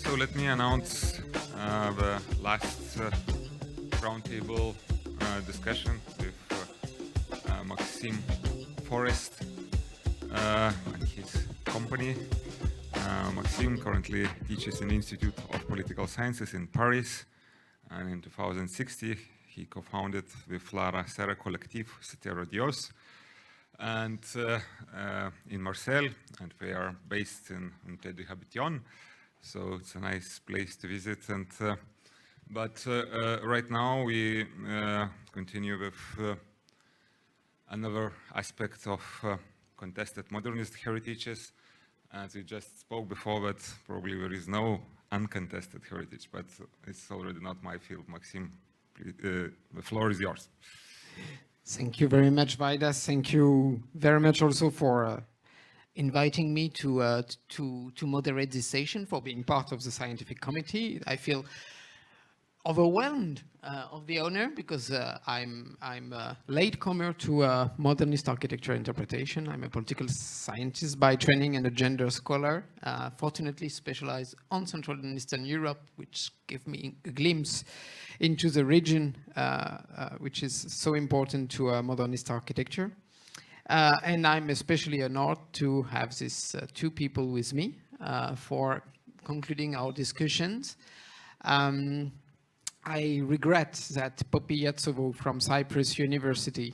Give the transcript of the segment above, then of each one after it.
So let me announce the last roundtable discussion with Maxime Forest and his company. Maxime currently teaches in the Institute of Political Sciences in Paris, and in 2016 he co-founded with Lara Serra Collectif C'était Radios and in Marseille, and we are based in Untitled Chapter, so it's a nice place to visit. And but right now we continue with another aspect of contested modernist heritages. As we just spoke before, that probably there is no uncontested heritage, but it's already not my field. Maxime, the floor is yours. Thank you very much, Vaidas. Thank you very much also for inviting me to moderate this session, for being part of the scientific committee. I feel overwhelmed of the honor because I'm a latecomer to modernist architecture interpretation. I'm a political scientist by training and a gender scholar, fortunately specialized on Central and Eastern Europe, which gave me a glimpse into the region, which is so important to modernist architecture. And I'm especially honored to have these two people with me for concluding our discussions. I regret that Poppy Yatsovo from Cyprus University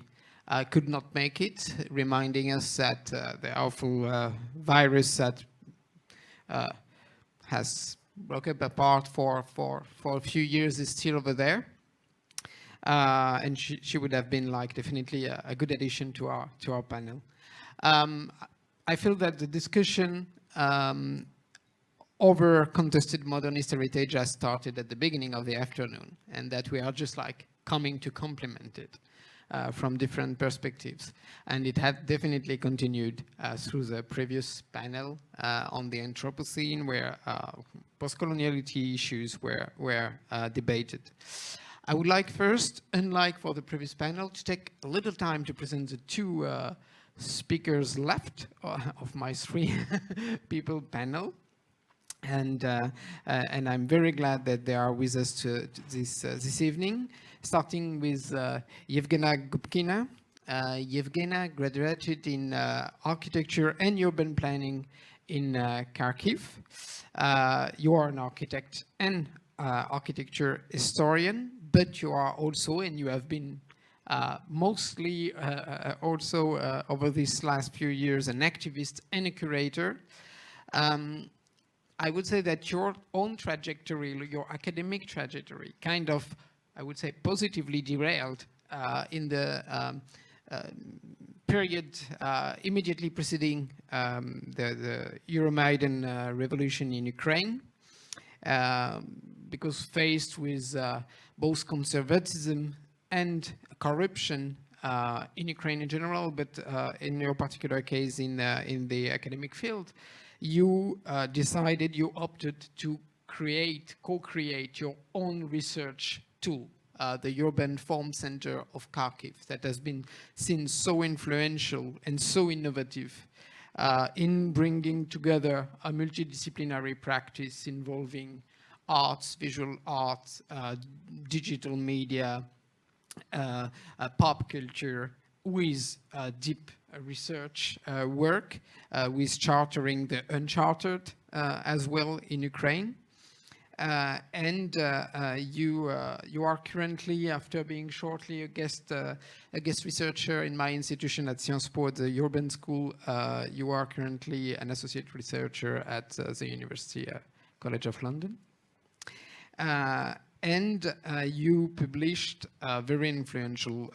could not make it, reminding us that the awful virus that has broken apart for a few years is still over there. And she would have been like definitely a good addition to our panel. I feel that the discussion over contested modernist heritage has started at the beginning of the afternoon, and that we are just like coming to complement it from different perspectives. And it had definitely continued through the previous panel on the Anthropocene, where post-coloniality issues were debated. I would like first, unlike for the previous panel, to take a little time to present the two speakers left of my three people panel. And I'm very glad that they are with us this evening, starting with Yevgena Gubkina. Yevgena graduated in architecture and urban planning in Kharkiv. You are an architect and architecture historian, but you are also, and you have been mostly also over these last few years, an activist and a curator. I would say that your own trajectory, your academic trajectory, kind of, I would say, positively derailed in the period immediately preceding the Euromaidan revolution in Ukraine, because faced with both conservatism and corruption in Ukraine in general, but in your particular case in the academic field, you opted to co-create your own research tool, the Urban Form Center of Kharkiv, that has been seen so influential and so innovative in bringing together a multidisciplinary practice involving arts, visual arts, digital media, pop culture, with deep research work, with chartering the uncharted as well in Ukraine. And you are currently, after being shortly a guest researcher in my institution at Sciences Po, the Urban School, you are currently an associate researcher at the University College of London. And you published very influential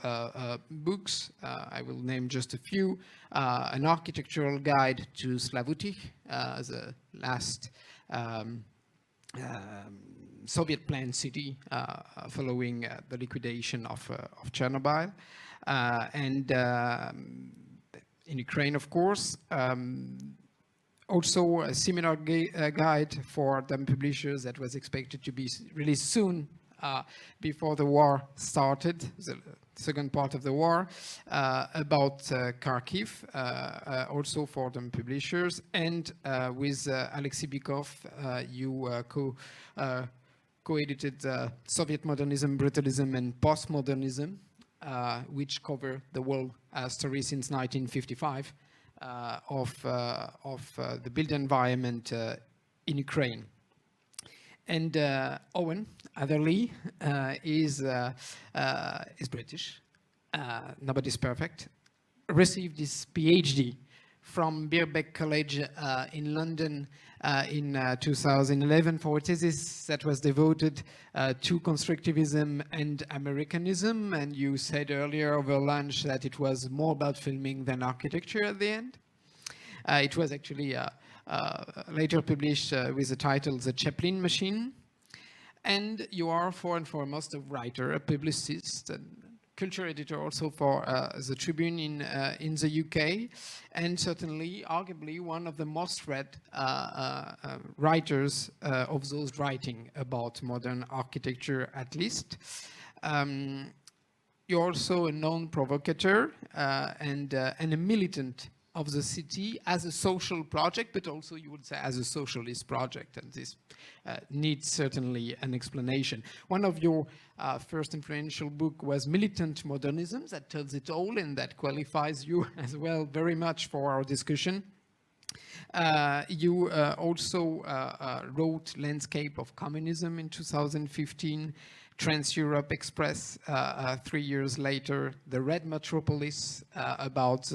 books. I will name just a few. An architectural guide to Slavutich, the last Soviet planned city following the liquidation of Chernobyl. And in Ukraine, of course. Also a similar guide for Dam Publishers that was expected to be released soon before the war started, the second part of the war, about Kharkiv, also for the publishers, and with Alexei Bykov, you co-edited Soviet Modernism, Brutalism, and Postmodernism, which cover the whole story since 1955 of the built environment in Ukraine. And Owen Atherley is British. Nobody's perfect. Received his PhD from Birkbeck College in London in 2011 for a thesis that was devoted to constructivism and Americanism. And you said earlier over lunch that it was more about filming than architecture at the end. It was actually later published with the title The Chaplin Machine. And you are, for and foremost, a writer, a publicist, and culture editor also for the Tribune in the UK, and certainly, arguably, one of the most read writers of those writing about modern architecture, at least. You're also a known provocateur and a militant of the city as a social project, but also, you would say, as a socialist project, and this needs certainly an explanation. One of your first influential book was Militant Modernism, that tells it all, and that qualifies you as well very much for our discussion. You also wrote Landscape of Communism in 2015, Trans-Europe Express 3 years later, The Red Metropolis about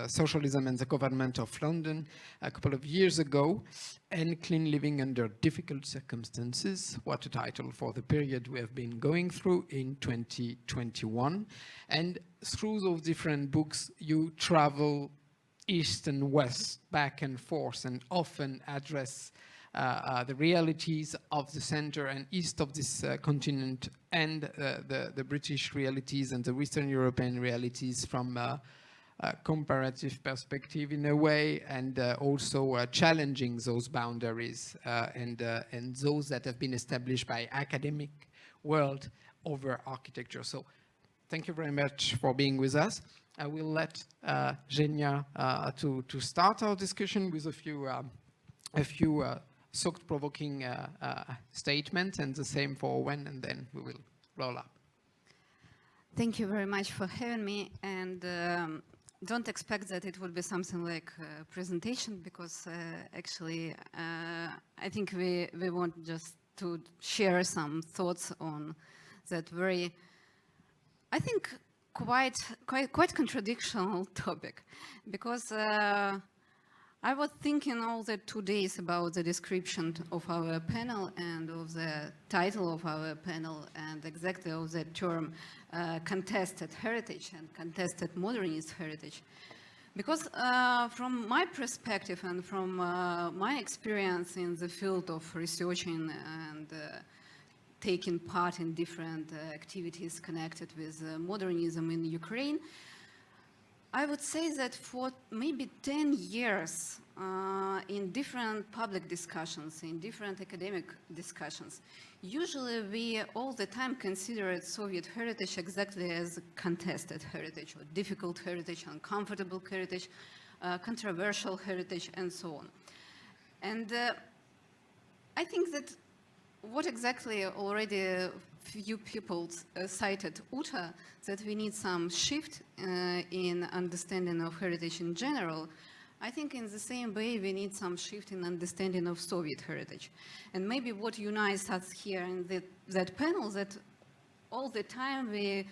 socialism and the government of London a couple of years ago, and Clean Living Under Difficult Circumstances, what a title for the period we have been going through in 2021. And through those different books, you travel east and west, back and forth, and often address the realities of the center and east of this continent, and the British realities and the Western European realities from a comparative perspective in a way, and also challenging those boundaries and those that have been established by academic world over architecture. So thank you very much for being with us. I will let Zhenya to start our discussion with a few thought-provoking statements, and the same for Owen, and then we will roll up. Thank you very much for having me, and don't expect that it will be something like a presentation, because actually I think we want just to share some thoughts on that very, I think, quite contradictional topic, because I was thinking all the 2 days about the description of our panel and of the title of our panel, and exactly of the term contested heritage and contested modernist heritage. Because from my perspective and from my experience in the field of researching and taking part in different activities connected with modernism in Ukraine, I would say that for maybe 10 years in different public discussions, in different academic discussions, usually we all the time considered Soviet heritage exactly as contested heritage, or difficult heritage, uncomfortable heritage, controversial heritage, and so on. And I think that what exactly already few people cited Uta, that we need some shift in understanding of heritage in general. I think in the same way we need some shift in understanding of Soviet heritage. And maybe what unites us here in that panel, that all the time we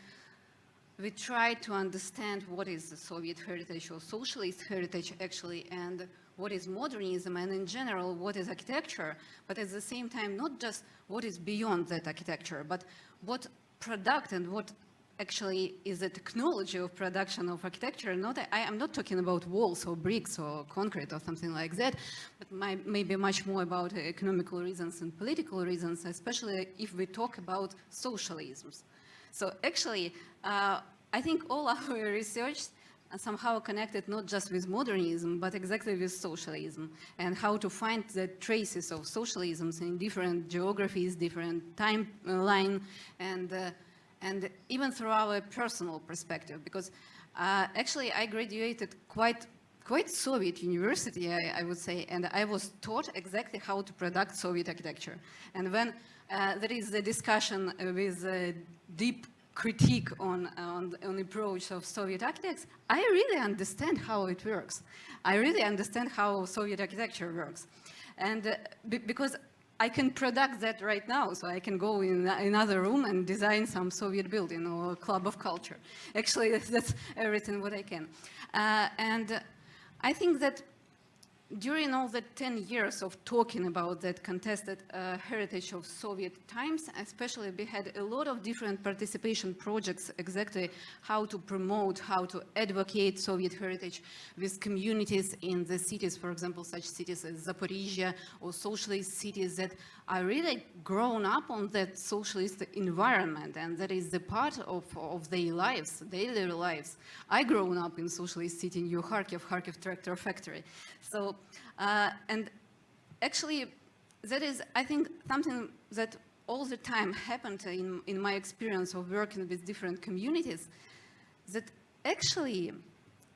try to understand what is the Soviet heritage or socialist heritage actually, and what is modernism, and in general what is architecture, but at the same time not just what is beyond that architecture, but what product and what actually is the technology of production of architecture. I'm not talking about walls or bricks or concrete or something like that, but maybe much more about economical reasons and political reasons, especially if we talk about socialisms. So actually, I think all our research somehow connected not just with modernism, but exactly with socialism, and how to find the traces of socialisms in different geographies, different timeline, and and even through our personal perspective, because actually I graduated quite Soviet university, I would say, and I was taught exactly how to product Soviet architecture. And when there is a discussion with a deep critique on the approach of Soviet architects, I really understand how it works. I really understand how Soviet architecture works. And because I can product that right now, so I can go in another room and design some Soviet building or club of culture. Actually, that's everything what I can. And I think that during all the 10 years of talking about that contested heritage of Soviet times, especially we had a lot of different participation projects, exactly how to promote, how to advocate Soviet heritage with communities in the cities, for example, such cities as Zaporizhia or socialist cities that are really grown up on that socialist environment, and that is the part of their lives, daily lives. I grown up in socialist city in New Kharkiv tractor factory. So, and actually, that is, I think, something that all the time happened in my experience of working with different communities, that actually,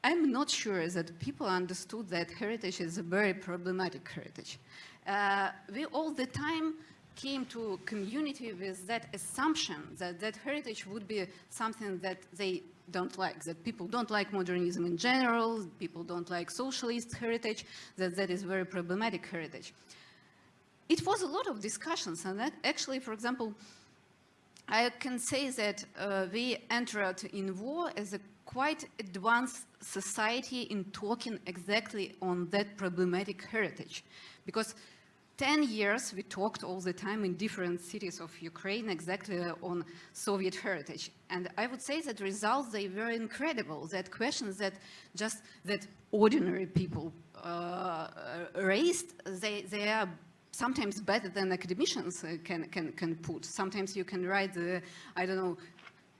I'm not sure that people understood that heritage is a very problematic heritage. We all the time came to community with that assumption that heritage would be something that they don't like, that people don't like modernism in general, people don't like socialist heritage, that is very problematic heritage. It was a lot of discussions, and that actually, for example, I can say that we entered in war as a quite advanced society in talking exactly on that problematic heritage, because 10 years we talked all the time in different cities of Ukraine exactly on Soviet heritage. And I would say that results, they were incredible, that questions that ordinary people raised, they are sometimes better than academicians can put. Sometimes you can write, I don't know,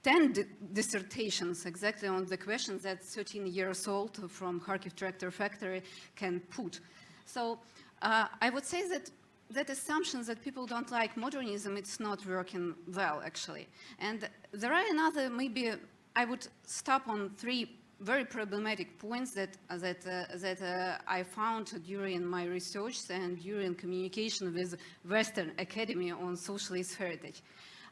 10 dissertations exactly on the questions that 13 years old from Kharkiv tractor factory can put. So I would say that assumption that people don't like modernism, it's not working well, actually. And there are another, maybe I would stop on 3 very problematic points that I found during my research and during communication with Western Academy on Socialist Heritage.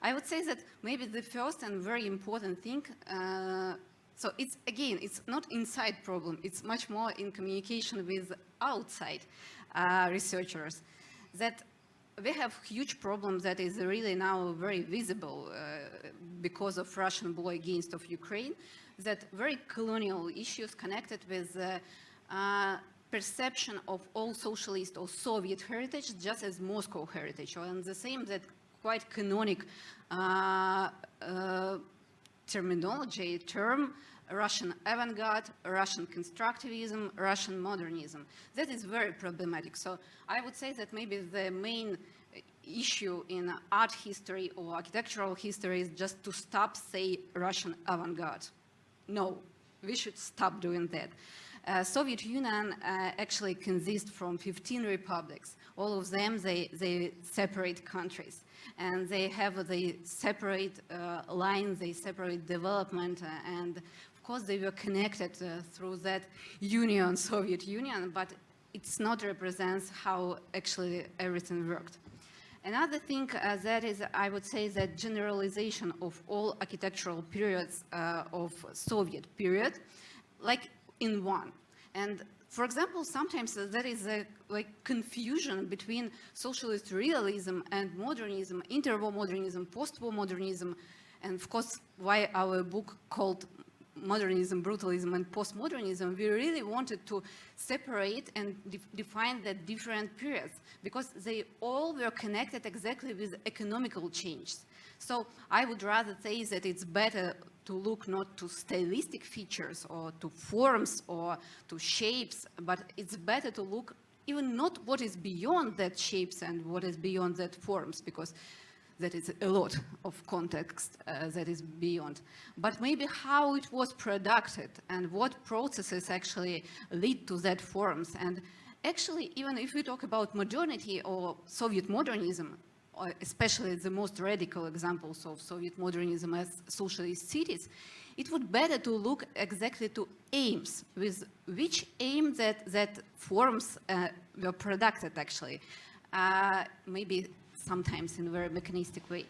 I would say that maybe the first and very important thing, so it's, again, it's not inside problem, it's much more in communication with outside researchers, that we have huge problems that is really now very visible because of Russian war against of Ukraine, that very colonial issues connected with perception of all socialist or Soviet heritage just as Moscow heritage, and the same that quite canonic term, Russian avant-garde, Russian constructivism, Russian modernism. That is very problematic. So I would say that maybe the main issue in art history or architectural history is just to stop, say, Russian avant-garde. No, we should stop doing that. Soviet Union actually consists from 15 republics. All of them, they separate countries. And they have the separate lines, they separate development, and of course they were connected through that union, Soviet Union, but it's not represents how actually everything worked. Another thing that is, I would say, that generalization of all architectural periods of Soviet period, like in one. And for example, sometimes there is a confusion between socialist realism and modernism, interwar modernism, post-war modernism, and of course, why our book called Modernism, Brutalism, and Postmodernism, we really wanted to separate and define the different periods, because they all were connected exactly with economical changes. So I would rather say that it's better to look not to stylistic features or to forms or to shapes, but it's better to look even not what is beyond that shapes and what is beyond that forms, because that is a lot of context that is beyond. But maybe how it was produced and what processes actually lead to that forms. And actually, even if we talk about modernity or Soviet modernism, especially the most radical examples of Soviet modernism as socialist cities, it would be better to look exactly to aims, with which aim that forms were produced actually, maybe sometimes in a very mechanistic way.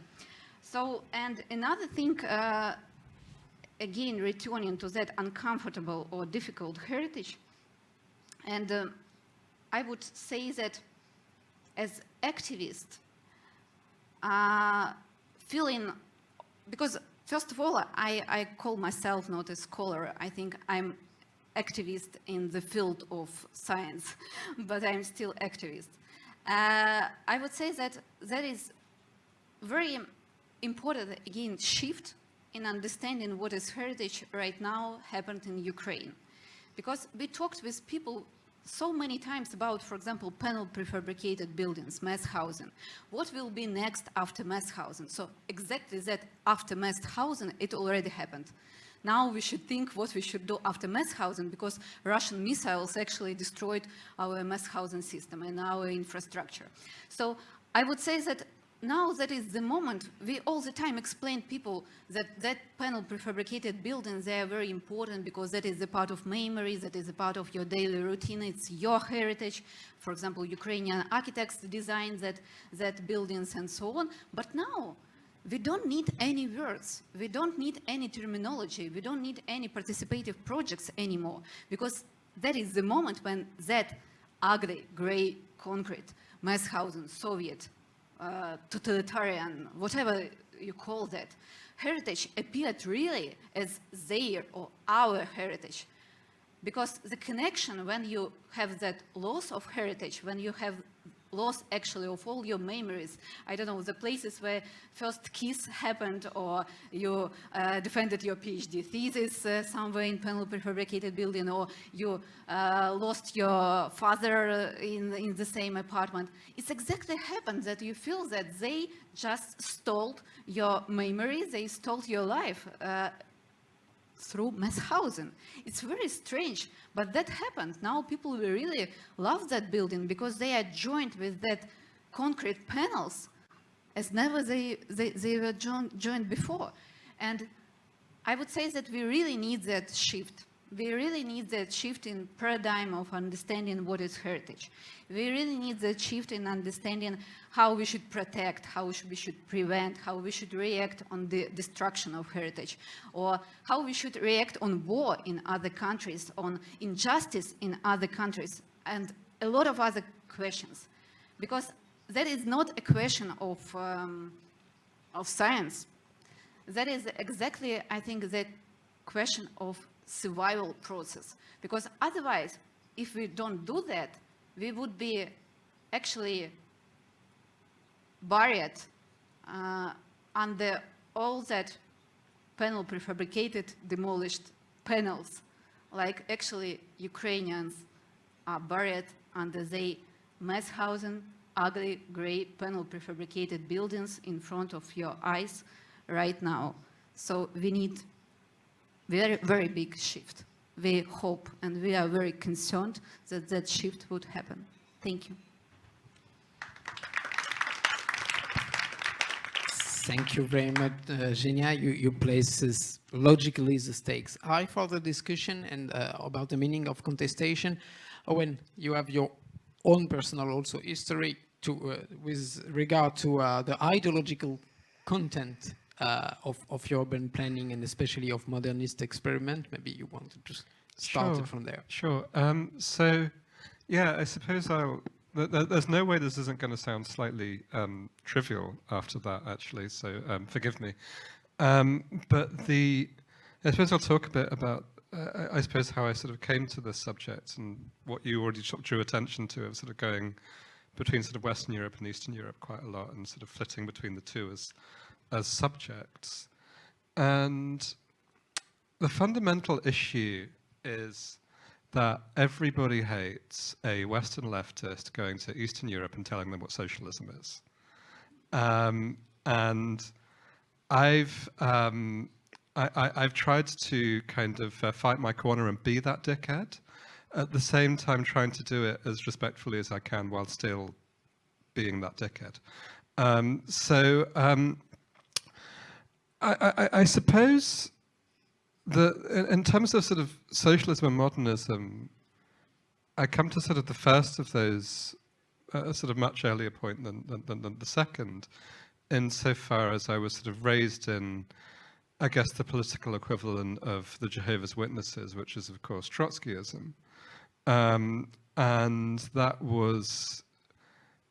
So, and another thing, again, returning to that uncomfortable or difficult heritage, and I would say that as activists, feeling, because first of all, I call myself not a scholar. I think I'm activist in the field of science, but I'm still activist. I would say that that is very important, again, shift in understanding what is heritage right now happened in Ukraine. Because we talked with people so many times about, for example, panel prefabricated buildings, mass housing. What will be next after mass housing? So exactly that after mass housing, it already happened. Now we should think what we should do after mass housing, because Russian missiles actually destroyed our mass housing system and our infrastructure. So I would say that now that is the moment. We all the time explain people that panel prefabricated buildings, they are very important because that is a part of memory, that is a part of your daily routine, it's your heritage. For example, Ukrainian architects designed that buildings and so on. But now, we don't need any words, we don't need any terminology, we don't need any participative projects anymore, because that is the moment when that ugly, gray, concrete, mass housing, Soviet, totalitarian, whatever you call that, heritage appeared really as their or our heritage. Because the connection, when you have that loss of heritage, when you have loss actually of all your memories, I don't know, the places where first kiss happened, or you defended your PhD thesis somewhere in panel prefabricated building, or you lost your father in the same apartment. It's exactly happened that you feel that they just stole your memory, they stole your life through mass housing. It's very strange, but that happened. Now people will really love that building because they are joined with that concrete panels as never they were joined before. And I would say that we really need that shift. We really need that shift in paradigm of understanding what is heritage. We really need that shift in understanding how we should protect, how we should prevent, how we should react on the destruction of heritage, or how we should react on war in other countries, on injustice in other countries, and a lot of other questions. Because that is not a question of science. That is exactly, I think, the question of survival process. Because otherwise, if we don't do that, we would be actually buried under all that panel prefabricated, demolished panels. Like actually Ukrainians are buried under the mass housing, ugly gray panel prefabricated buildings in front of your eyes right now. So we need very, very big shift. We hope and we are very concerned that that shift would happen. Thank you. Thank you very much, Zhenya. You place logically the stakes high for the discussion and about the meaning of contestation. When you have your own personal also history to, with regard to the ideological content of your urban planning and especially of modernist experiment, maybe you want to just start it from there. Sure. So, yeah, I suppose there's no way this isn't going to sound slightly trivial after that, actually, so forgive me. But I suppose I'll talk a bit about, I suppose, how I sort of came to this subject and what you already drew attention to of sort of going between sort of Western Europe and Eastern Europe quite a lot and sort of flitting between the two as subjects. And the fundamental issue is that everybody hates a Western leftist going to Eastern Europe and telling them what socialism is. And I've tried to kind of fight my corner and be that dickhead, at the same time trying to do it as respectfully as I can while still being that dickhead. I suppose that in terms of sort of socialism and modernism, I come to sort of the first of those at a sort of much earlier point than the second, insofar as I was sort of raised in, I guess, the political equivalent of the Jehovah's Witnesses, which is, of course, Trotskyism. And that was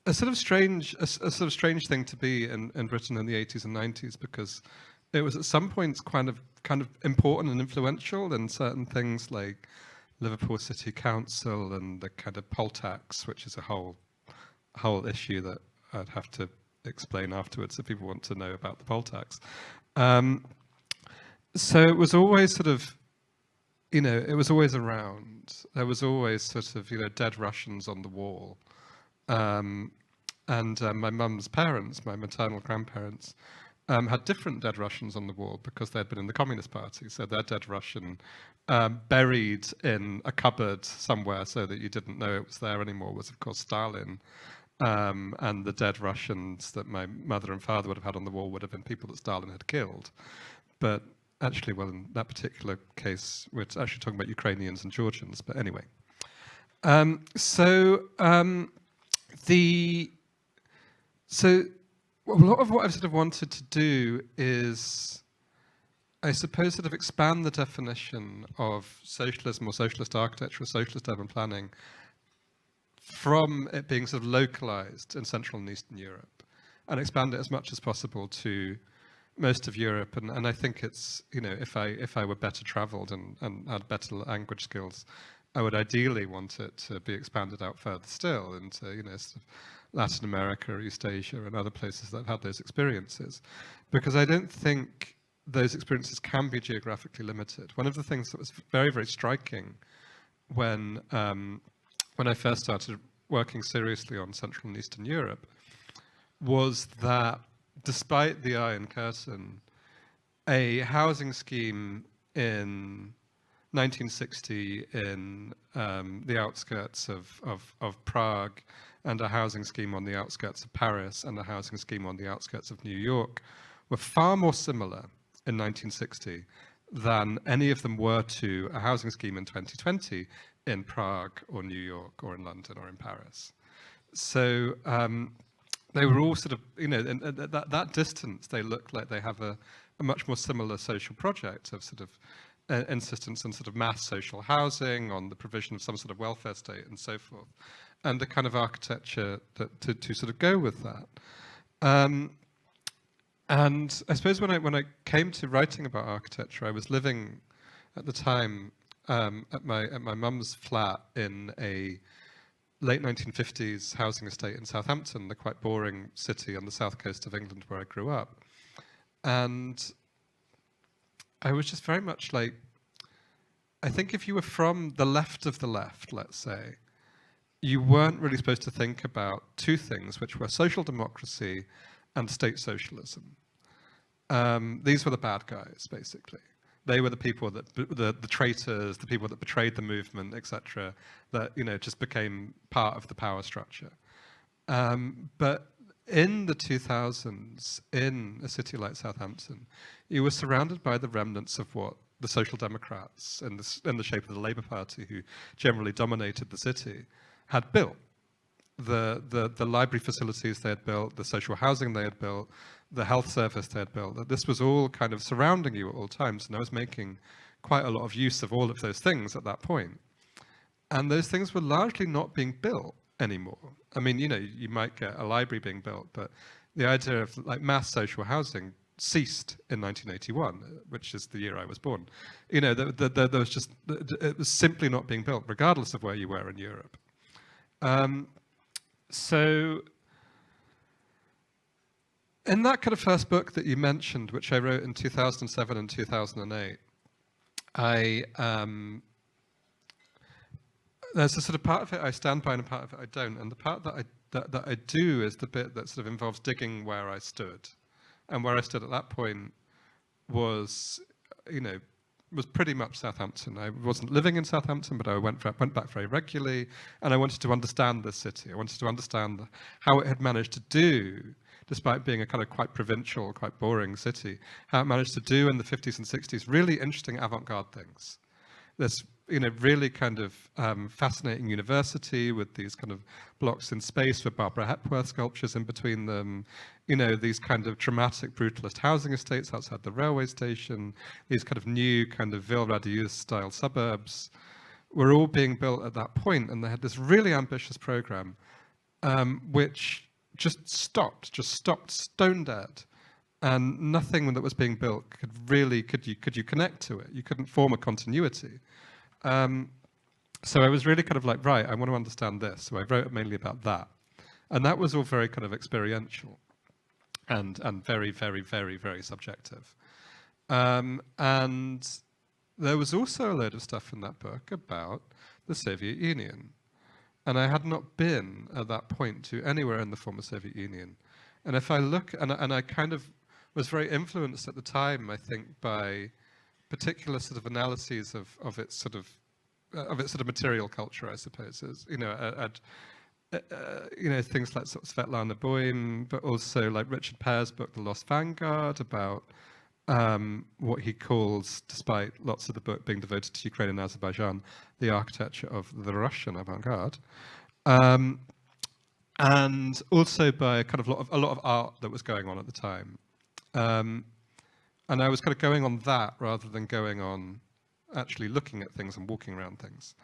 a sort of strange thing to be in Britain in the 80s and 90s, because it was at some points kind of important and influential in certain things like Liverpool City Council and the kind of poll tax, which is a whole issue that I'd have to explain afterwards if people want to know about the poll tax. So it was always sort of, it was always around. There was always sort of, dead Russians on the wall. And my mum's parents, my maternal grandparents, had different dead Russians on the wall because they'd been in the Communist Party. So their dead Russian buried in a cupboard somewhere so that you didn't know it was there anymore was, of course, Stalin. And the dead Russians that my mother and father would have had on the wall would have been people that Stalin had killed. But actually, well, in that particular case, we're actually talking about Ukrainians and Georgians. But anyway. So a lot of what I've sort of wanted to do is, I suppose, sort of expand the definition of socialism or socialist architecture or socialist urban planning from it being sort of localized in Central and Eastern Europe, and expand it as much as possible to most of Europe. And I think it's, if I were better traveled and had better language skills, I would ideally want it to be expanded out further still into, sort of Latin America, East Asia, and other places that have had those experiences, because I don't think those experiences can be geographically limited. One of the things that was very, very striking when I first started working seriously on Central and Eastern Europe was that despite the Iron Curtain, a housing scheme in 1960 in the outskirts of Prague, and a housing scheme on the outskirts of Paris, and a housing scheme on the outskirts of New York were far more similar in 1960 than any of them were to a housing scheme in 2020 in Prague or New York or in London or in Paris. So they were all sort of, at that distance, they look like they have a much more similar social project of sort of insistence on sort of mass social housing, on the provision of some sort of welfare state and so forth, and the kind of architecture that to sort of go with that. And I suppose when I came to writing about architecture, I was living at the time at my mum's flat in a late 1950s housing estate in Southampton, the quite boring city on the south coast of England where I grew up. And I was just very much like, I think if you were from the left of the left, let's say, you weren't really supposed to think about two things, which were social democracy and state socialism. These were the bad guys, basically. They were the people that, the traitors, the people that betrayed the movement, etc., that, just became part of the power structure. But in the 2000s, in a city like Southampton, you were surrounded by the remnants of what the Social Democrats, in the shape of the Labour Party, who generally dominated the city, had built. The library facilities they had built, the social housing they had built, the health service they had built, that this was all kind of surrounding you at all times. And I was making quite a lot of use of all of those things at that point. And those things were largely not being built anymore. I mean, you might get a library being built, but the idea of like mass social housing ceased in 1981, which is the year I was born. There was just, it was simply not being built, regardless of where you were in Europe. So in that kind of first book that you mentioned, which I wrote in 2007 and 2008, there's a sort of part of it I stand by and a part of it I don't. And the part that I do is the bit that sort of involves digging where I stood. And where I stood at that point was, was pretty much Southampton. I wasn't living in Southampton, but I went back very regularly, and I wanted to understand this city. I wanted to understand how it had managed to despite being a kind of quite provincial, quite boring city, how it managed to do in the 50s and 60s really interesting avant-garde things. There's really kind of fascinating university with these kind of blocks in space with Barbara Hepworth sculptures in between them, these kind of dramatic brutalist housing estates outside the railway station, these kind of new kind of Ville radieuse style suburbs were all being built at that point, and they had this really ambitious program which just stopped stone dead, and nothing that was being built could you connect to it. You couldn't form a continuity. So I was really kind of like, right, I want to understand this. So I wrote mainly about that. And that was all very kind of experiential and very, very, very, very subjective. And there was also a load of stuff in that book about the Soviet Union. And I had not been at that point to anywhere in the former Soviet Union. And if I look, and I kind of was very influenced at the time, I think, by particular sort of analyses of its sort of material culture, I suppose, is, things like sort of Svetlana Boym, but also like Richard Pear's book, The Lost Vanguard, about what he calls, despite lots of the book being devoted to Ukraine and Azerbaijan, the architecture of the Russian avant-garde, and also by kind of a lot of art that was going on at the time. And I was kind of going on that rather than going on actually looking at things and walking around things.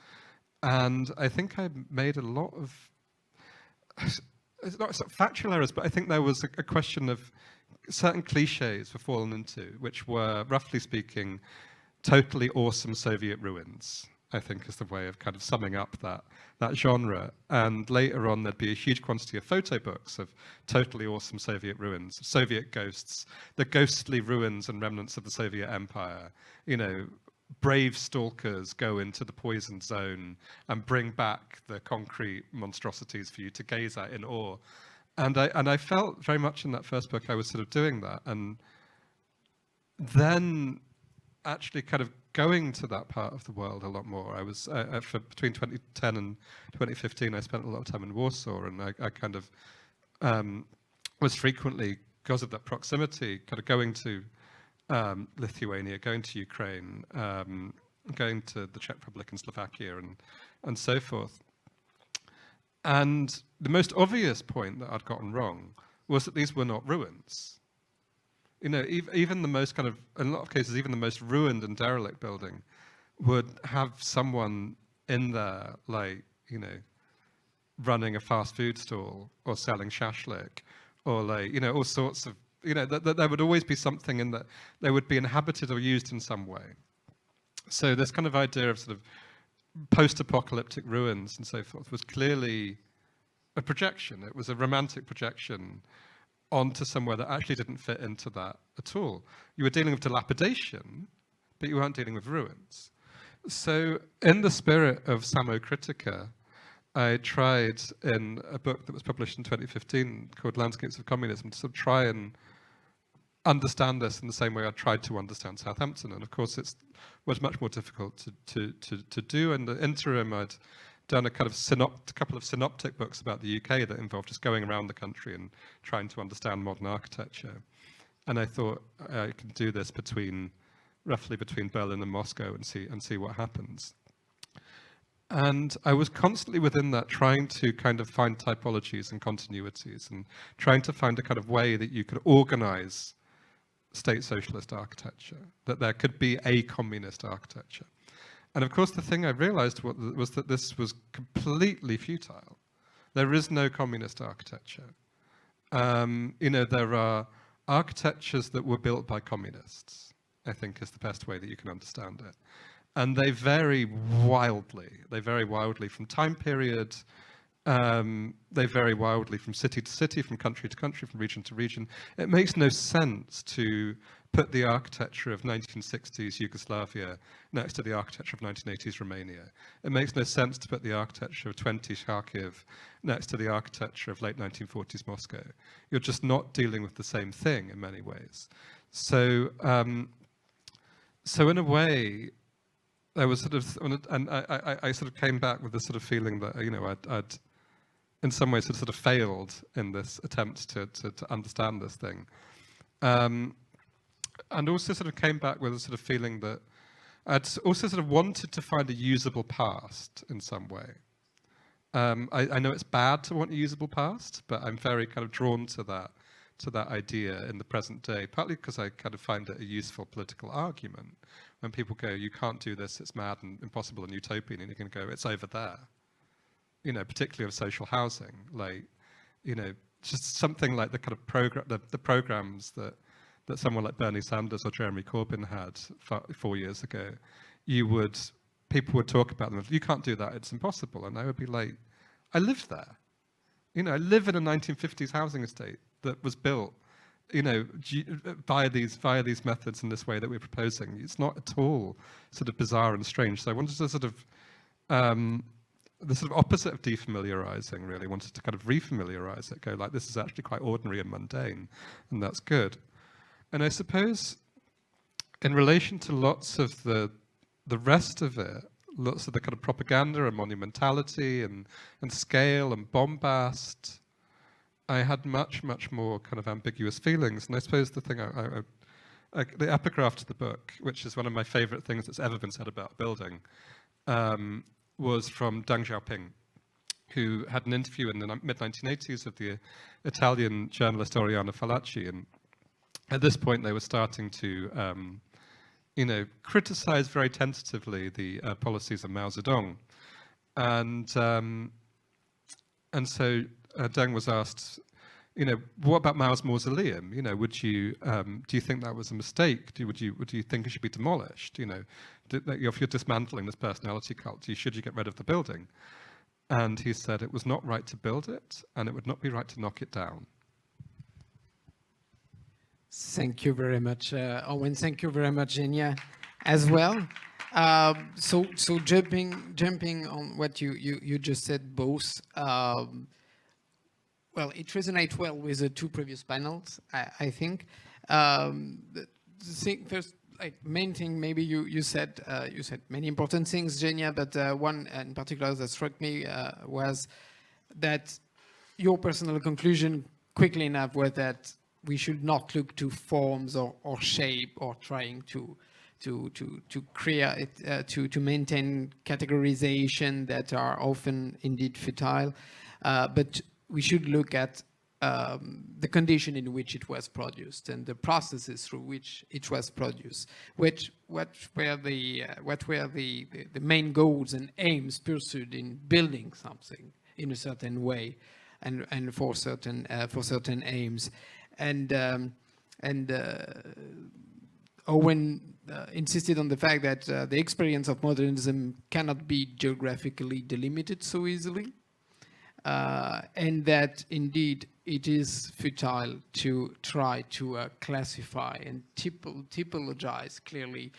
And I think I made a lot of, it's not factual errors, but I think there was a question of certain cliches were fallen into, which were, roughly speaking, totally awesome Soviet ruins, I think is the way of kind of summing up that genre. And later on, there'd be a huge quantity of photo books of totally awesome Soviet ruins, Soviet ghosts, the ghostly ruins and remnants of the Soviet Empire. Brave stalkers go into the poison zone and bring back the concrete monstrosities for you to gaze at in awe. And I felt very much in that first book I was sort of doing that. And then actually kind of going to that part of the world a lot more. I was, for between 2010 and 2015, I spent a lot of time in Warsaw, and I kind of was frequently, because of that proximity, kind of going to Lithuania, going to Ukraine, going to the Czech Republic and Slovakia, and so forth. And the most obvious point that I'd gotten wrong was that these were not ruins. Even the most kind of, in a lot of cases, even the most ruined and derelict building would have someone in there, like, running a fast food stall or selling shashlik, or like, all sorts of, that there would always be something in that they would be inhabited or used in some way. So this kind of idea of sort of post-apocalyptic ruins and so forth was clearly a projection. It was a romantic projection onto somewhere that actually didn't fit into that at all. You were dealing with dilapidation, but you weren't dealing with ruins. So in the spirit of Samocritica, I tried in a book that was published in 2015 called Landscapes of Communism to sort of try and understand this in the same way I tried to understand Southampton. And of course, it was much more difficult to do. In the interim, I'd done a kind of couple of synoptic books about the UK that involved just going around the country and trying to understand modern architecture. And I thought I could do this roughly between Berlin and Moscow and see what happens. And I was constantly within that trying to kind of find typologies and continuities and trying to find a kind of way that you could organize state socialist architecture, that there could be a communist architecture. And of course, the thing I realized was that this was completely futile. There is no communist architecture. There are architectures that were built by communists, I think is the best way that you can understand it. And they vary wildly. They vary wildly from time period. They vary wildly from city to city, from country to country, from region to region. It makes no sense to put the architecture of 1960s Yugoslavia next to the architecture of 1980s Romania. It makes no sense to put the architecture of 20s Kharkiv next to the architecture of late 1940s Moscow. You're just not dealing with the same thing in many ways. So in a way, there was sort of, and I sort of came back with this sort of feeling that, in some ways, sort of failed in this attempt to understand this thing. And also sort of came back with a sort of feeling that I'd also sort of wanted to find a usable past in some way. I know it's bad to want a usable past, but I'm very kind of drawn to that idea in the present day, partly because I kind of find it a useful political argument. When people go, you can't do this, it's mad and impossible and utopian, and you can go, it's over there. You know, particularly of social housing, like, you know, just something like the kind of the programs that someone like Bernie Sanders or Jeremy Corbyn had 4 years ago, people would talk about them. You can't do that, it's impossible. And I would be like, I lived there. You know, I live in a 1950s housing estate that was built, you know, via these methods in this way that we're proposing. It's not at all sort of bizarre and strange. So I wanted to sort of, the sort of opposite of defamiliarizing, really, wanted to kind of refamiliarize it, go like, this is actually quite ordinary and mundane, and that's good. And I suppose in relation to lots of the rest of it, lots of the kind of propaganda and monumentality and scale and bombast, I had much, much more kind of ambiguous feelings. And I suppose the thing, the epigraph to the book, which is one of my favorite things that's ever been said about building, was from Deng Xiaoping, who had an interview in the mid-1980s with the Italian journalist Oriana Fallaci. And at this point, they were starting to you know, criticize very tentatively the policies of Mao Zedong. And so Deng was asked, you know, what about Mao's mausoleum? You know, would you, do you think that was a mistake? Would you think it should be demolished? You know, if you're dismantling this personality cult, should you get rid of the building? And he said it was not right to build it, and it would not be right to knock it down. Thank you very much, Owen. Thank you very much, Genia, as well. So jumping on what you just said, both. Well, it resonates well with the two previous panels, I think. The thing first, like main thing, maybe you said many important things, Genia, but one in particular that struck me was that your personal conclusion, quickly enough, was that we should not look to forms or shape or trying to create to maintain categorization that are often indeed futile, but we should look at the condition in which it was produced and the processes through which it was produced, what were the main goals and aims pursued in building something in a certain way, and for certain aims. And Owen insisted on the fact that the experience of modernism cannot be geographically delimited so easily, and that indeed it is futile to try to classify and typologize clearly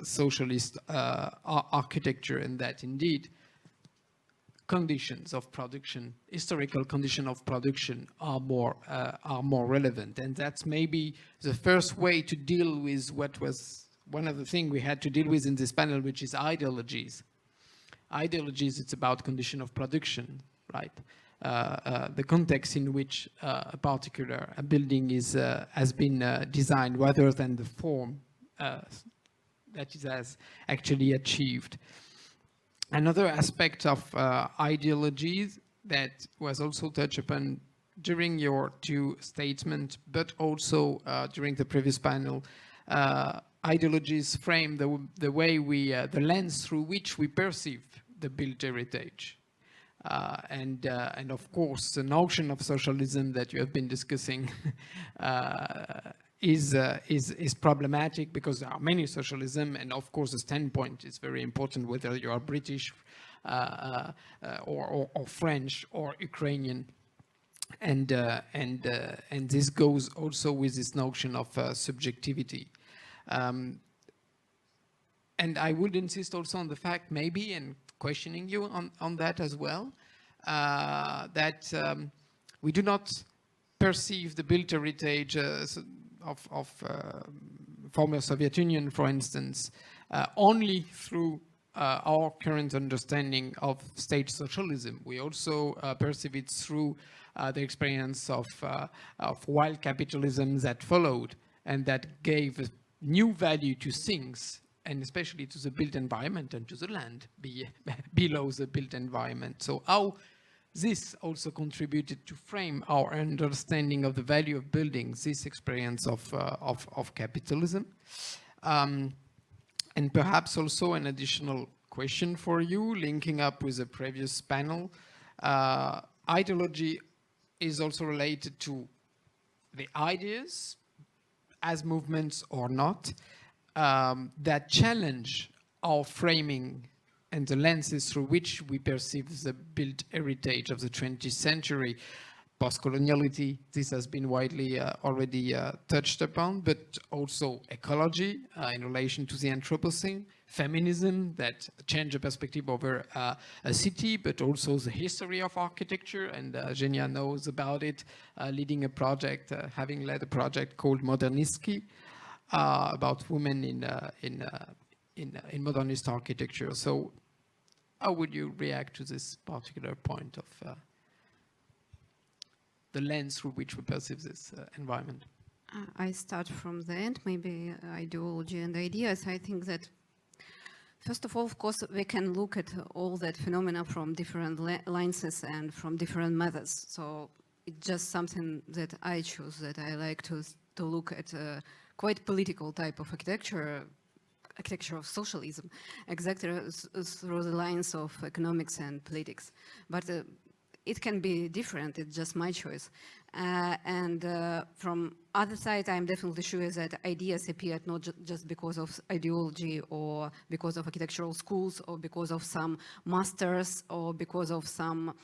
socialist architecture, and that indeed conditions of production, historical condition of production, are more relevant, and that's maybe the first way to deal with what was one of the things we had to deal with in this panel, which is ideologies. Ideologies, it's about condition of production, right? The context in which a particular building has been designed, rather than the form that it has actually achieved. Another aspect of ideologies that was also touched upon during your two statements, but also during the previous panel, ideologies frame the way the lens through which we perceive the built heritage. And of course, the notion of socialism that you have been discussing is problematic, because there are many socialism, and of course the standpoint is very important, whether you are British or French or Ukrainian, and this goes also with this notion of subjectivity. And I would insist also on the fact, maybe, and questioning you on that as well, that we do not perceive the built heritage of former Soviet Union, for instance, only through our current understanding of state socialism. We also perceive it through the experience of wild capitalism that followed and that gave a new value to things, and especially to the built environment and to the land below the built environment. So how this also contributed to frame our understanding of the value of buildings, this experience of capitalism. And perhaps also an additional question for you, linking up with the previous panel. Ideology is also related to the ideas, as movements or not, that challenge our framing and the lenses through which we perceive the built heritage of the 20th century. Post-coloniality, this has been widely already touched upon, but also ecology in relation to the Anthropocene, feminism that changed the perspective over a city, but also the history of architecture, and Genia knows about it, leading a project, having led a project called Modernizmas, about women in modernist architecture. So how would you react to this particular point of the lens through which we perceive this environment? I start from the end, maybe ideology and ideas. I think that, first of all, of course, we can look at all that phenomena from different lenses and from different methods. So it's just something that I choose, that I like to look at a quite political type of architecture of socialism, exactly through the lines of economics and politics. But it can be different, it's just my choice. And from other side, I'm definitely sure that ideas appeared not just because of ideology or because of architectural schools or because of some masters or because of some,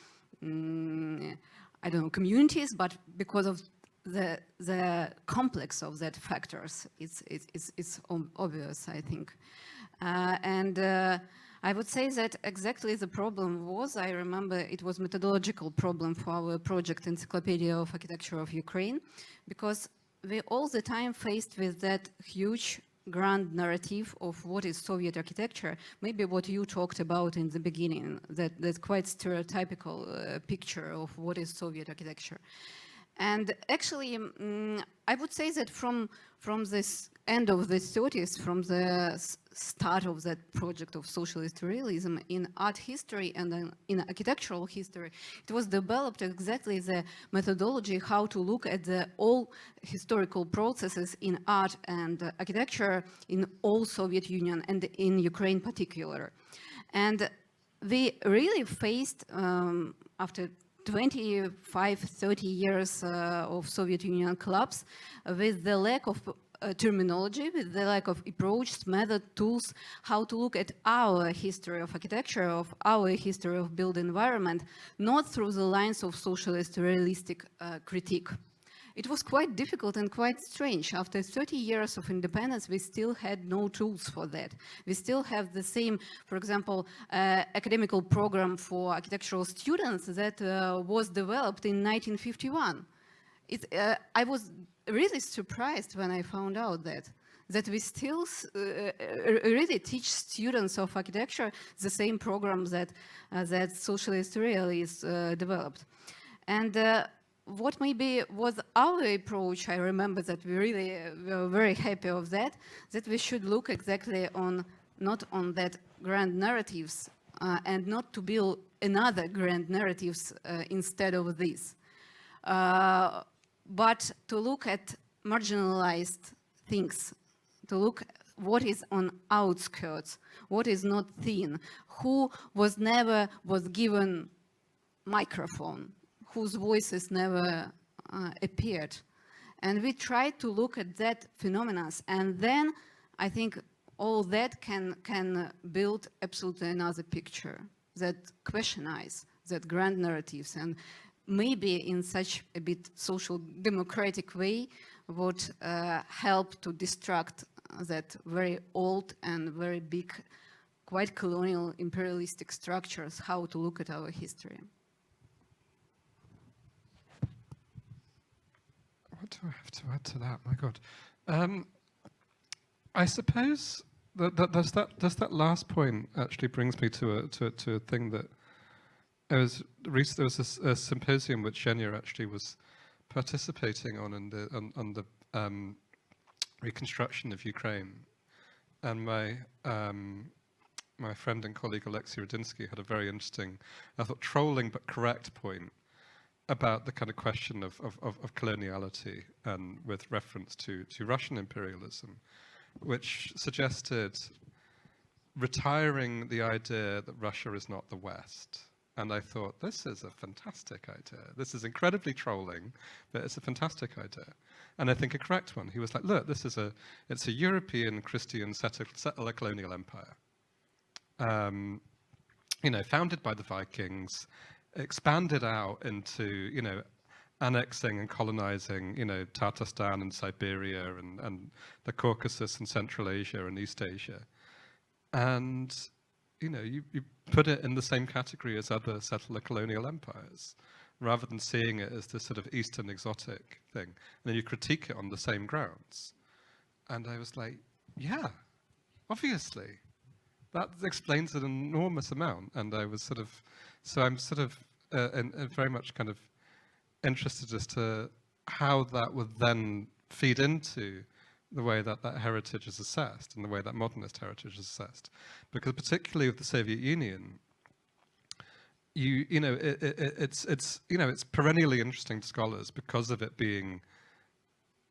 I don't know, communities, but because of the complex of that factors. It's obvious, I think. I would say that exactly the problem was, I remember it was methodological problem for our project Encyclopedia of Architecture of Ukraine, because we all the time faced with that huge grand narrative of what is Soviet architecture, maybe what you talked about in the beginning, that quite stereotypical picture of what is Soviet architecture. And actually, I would say that from this end of the 30s, from the start of that project of socialist realism in art history and in architectural history, it was developed exactly the methodology how to look at the all historical processes in art and architecture in all Soviet Union and in Ukraine particular. And we really faced, after 25, 30 years of Soviet Union collapse, with the lack of terminology, with the lack of approach, method, tools, how to look at our history of architecture, of our history of built environment, not through the lines of socialist realistic critique. It was quite difficult and quite strange. After 30 years of independence, we still had no tools for that. We still have the same, for example, academical program for architectural students that was developed in 1951. I was really surprised when I found out that we still really teach students of architecture the same program that socialist realists developed. And what maybe was our approach, I remember that we really were very happy of that we should look exactly on, not on that grand narratives and not to build another grand narratives instead of this. But to look at marginalized things, to look what is on outskirts, what is not thin, who never was given microphone, whose voices never appeared. And we try to look at that phenomena, and then I think all that can build absolutely another picture that questionize that grand narratives, and maybe in such a bit social democratic way would help to destruct that very old and very big, quite colonial imperialistic structures, how to look at our history. What do I have to add to that? My God. I suppose does that last point actually brings me to a thing that there was a symposium which Zhenya actually was participating on the reconstruction of Ukraine, and my friend and colleague Alexei Rudinsky had a very interesting, I thought, trolling but correct point about the kind of question of coloniality, and with reference to Russian imperialism, which suggested retiring the idea that Russia is not the West. And I thought, this is a fantastic idea. This is incredibly trolling, but it's a fantastic idea. And I think a correct one. He was like, look, it's a European Christian settler colonial empire. Founded by the Vikings, expanded out into, annexing and colonizing, Tatarstan and Siberia and the Caucasus and Central Asia and East Asia. And, you put it in the same category as other settler colonial empires, rather than seeing it as this sort of Eastern exotic thing. And then you critique it on the same grounds. And I was like, yeah, obviously. That explains an enormous amount. And I was I'm very much kind of interested as to how that would then feed into the way that heritage is assessed and the way that modernist heritage is assessed. Because particularly with the Soviet Union, it's perennially interesting to scholars because of it being,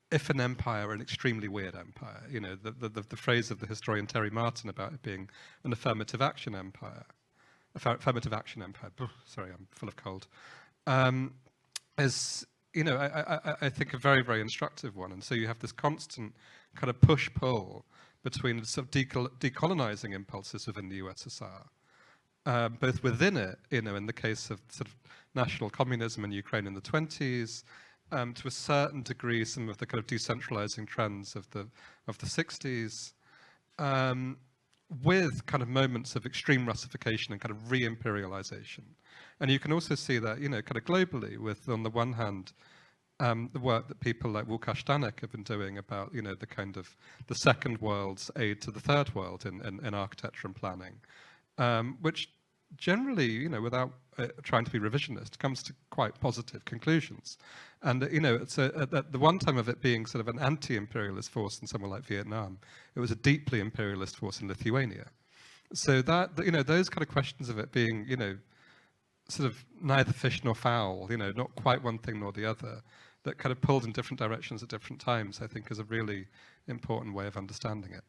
if an empire, an extremely weird empire. The phrase of the historian Terry Martin about it being an affirmative action empire. Sorry, I'm full of cold. Is, I think a very, very instructive one. And so you have this constant kind of push-pull between sort of decolonizing impulses within the USSR, both within it, in the case of sort of national communism in Ukraine in the 1920s, to a certain degree, some of the kind of decentralizing trends of the 1960s, with kind of moments of extreme Russification and kind of re-imperialization. And you can also see that, kind of globally, with, on the one hand, the work that people like Łukasz Stanek have been doing about, the kind of the second world's aid to the third world in architecture and planning, which generally, without trying to be revisionist, comes to quite positive conclusions. And, it's at the one time of it being sort of an anti-imperialist force in somewhere like Vietnam, it was a deeply imperialist force in Lithuania. So that, those kind of questions of it being, sort of neither fish nor fowl, not quite one thing nor the other, that kind of pulled in different directions at different times, I think is a really important way of understanding it.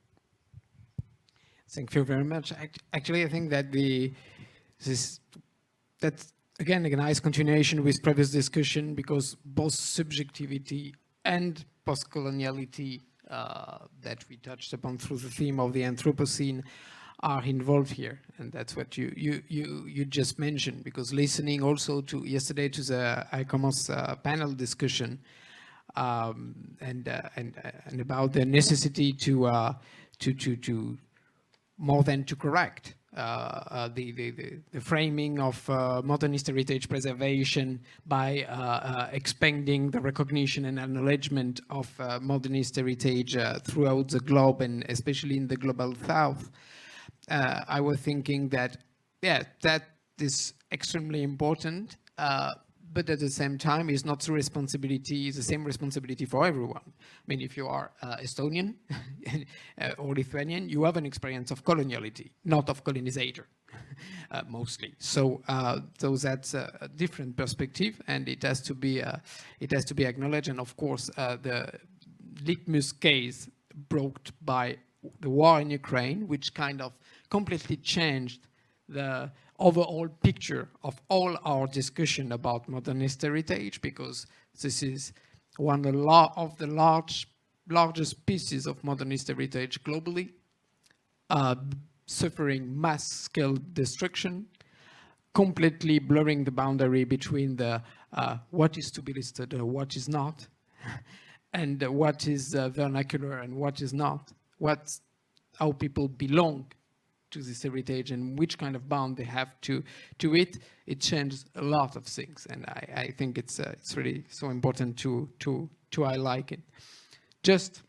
Thank you very much. Actually, I think that that's again a nice continuation with previous discussion, because both subjectivity and post-coloniality that we touched upon through the theme of the Anthropocene are involved here, and that's what you just mentioned. Because listening also to yesterday to the ICOMOS panel discussion and about the necessity to more than to correct the framing of modernist heritage preservation by expanding the recognition and acknowledgement of modernist heritage throughout the globe, and especially in the global south. I was thinking that, that is extremely important, but at the same time, it's not the same responsibility for everyone. I mean, if you are Estonian or Lithuanian, you have an experience of coloniality, not of colonizator, mostly. So that's a different perspective, and it has to be acknowledged. And of course, the litmus case brought by the war in Ukraine, which kind of completely changed the overall picture of all our discussion about modernist heritage, because this is one of the largest pieces of modernist heritage globally, suffering mass-scale destruction, completely blurring the boundary between the what is to be listed and what is not, and what is vernacular and what is not, how people belong to this heritage and which kind of bond they have to it. It changes a lot of things, and I think it's really so important to highlight it. Just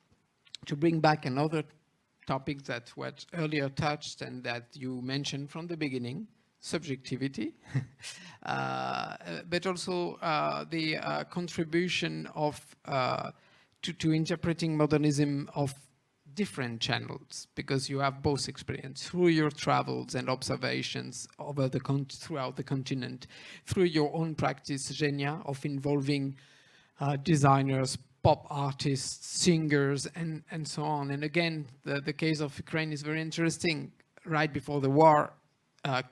to bring back another topics that were earlier touched and that you mentioned from the beginning, subjectivity, but also the contribution of to interpreting modernism of different channels, because you have both experience through your travels and observations over throughout the continent, through your own practice, Zhenya, of involving designers, pop artists, singers, and so on. And again, the case of Ukraine is very interesting. Right before the war,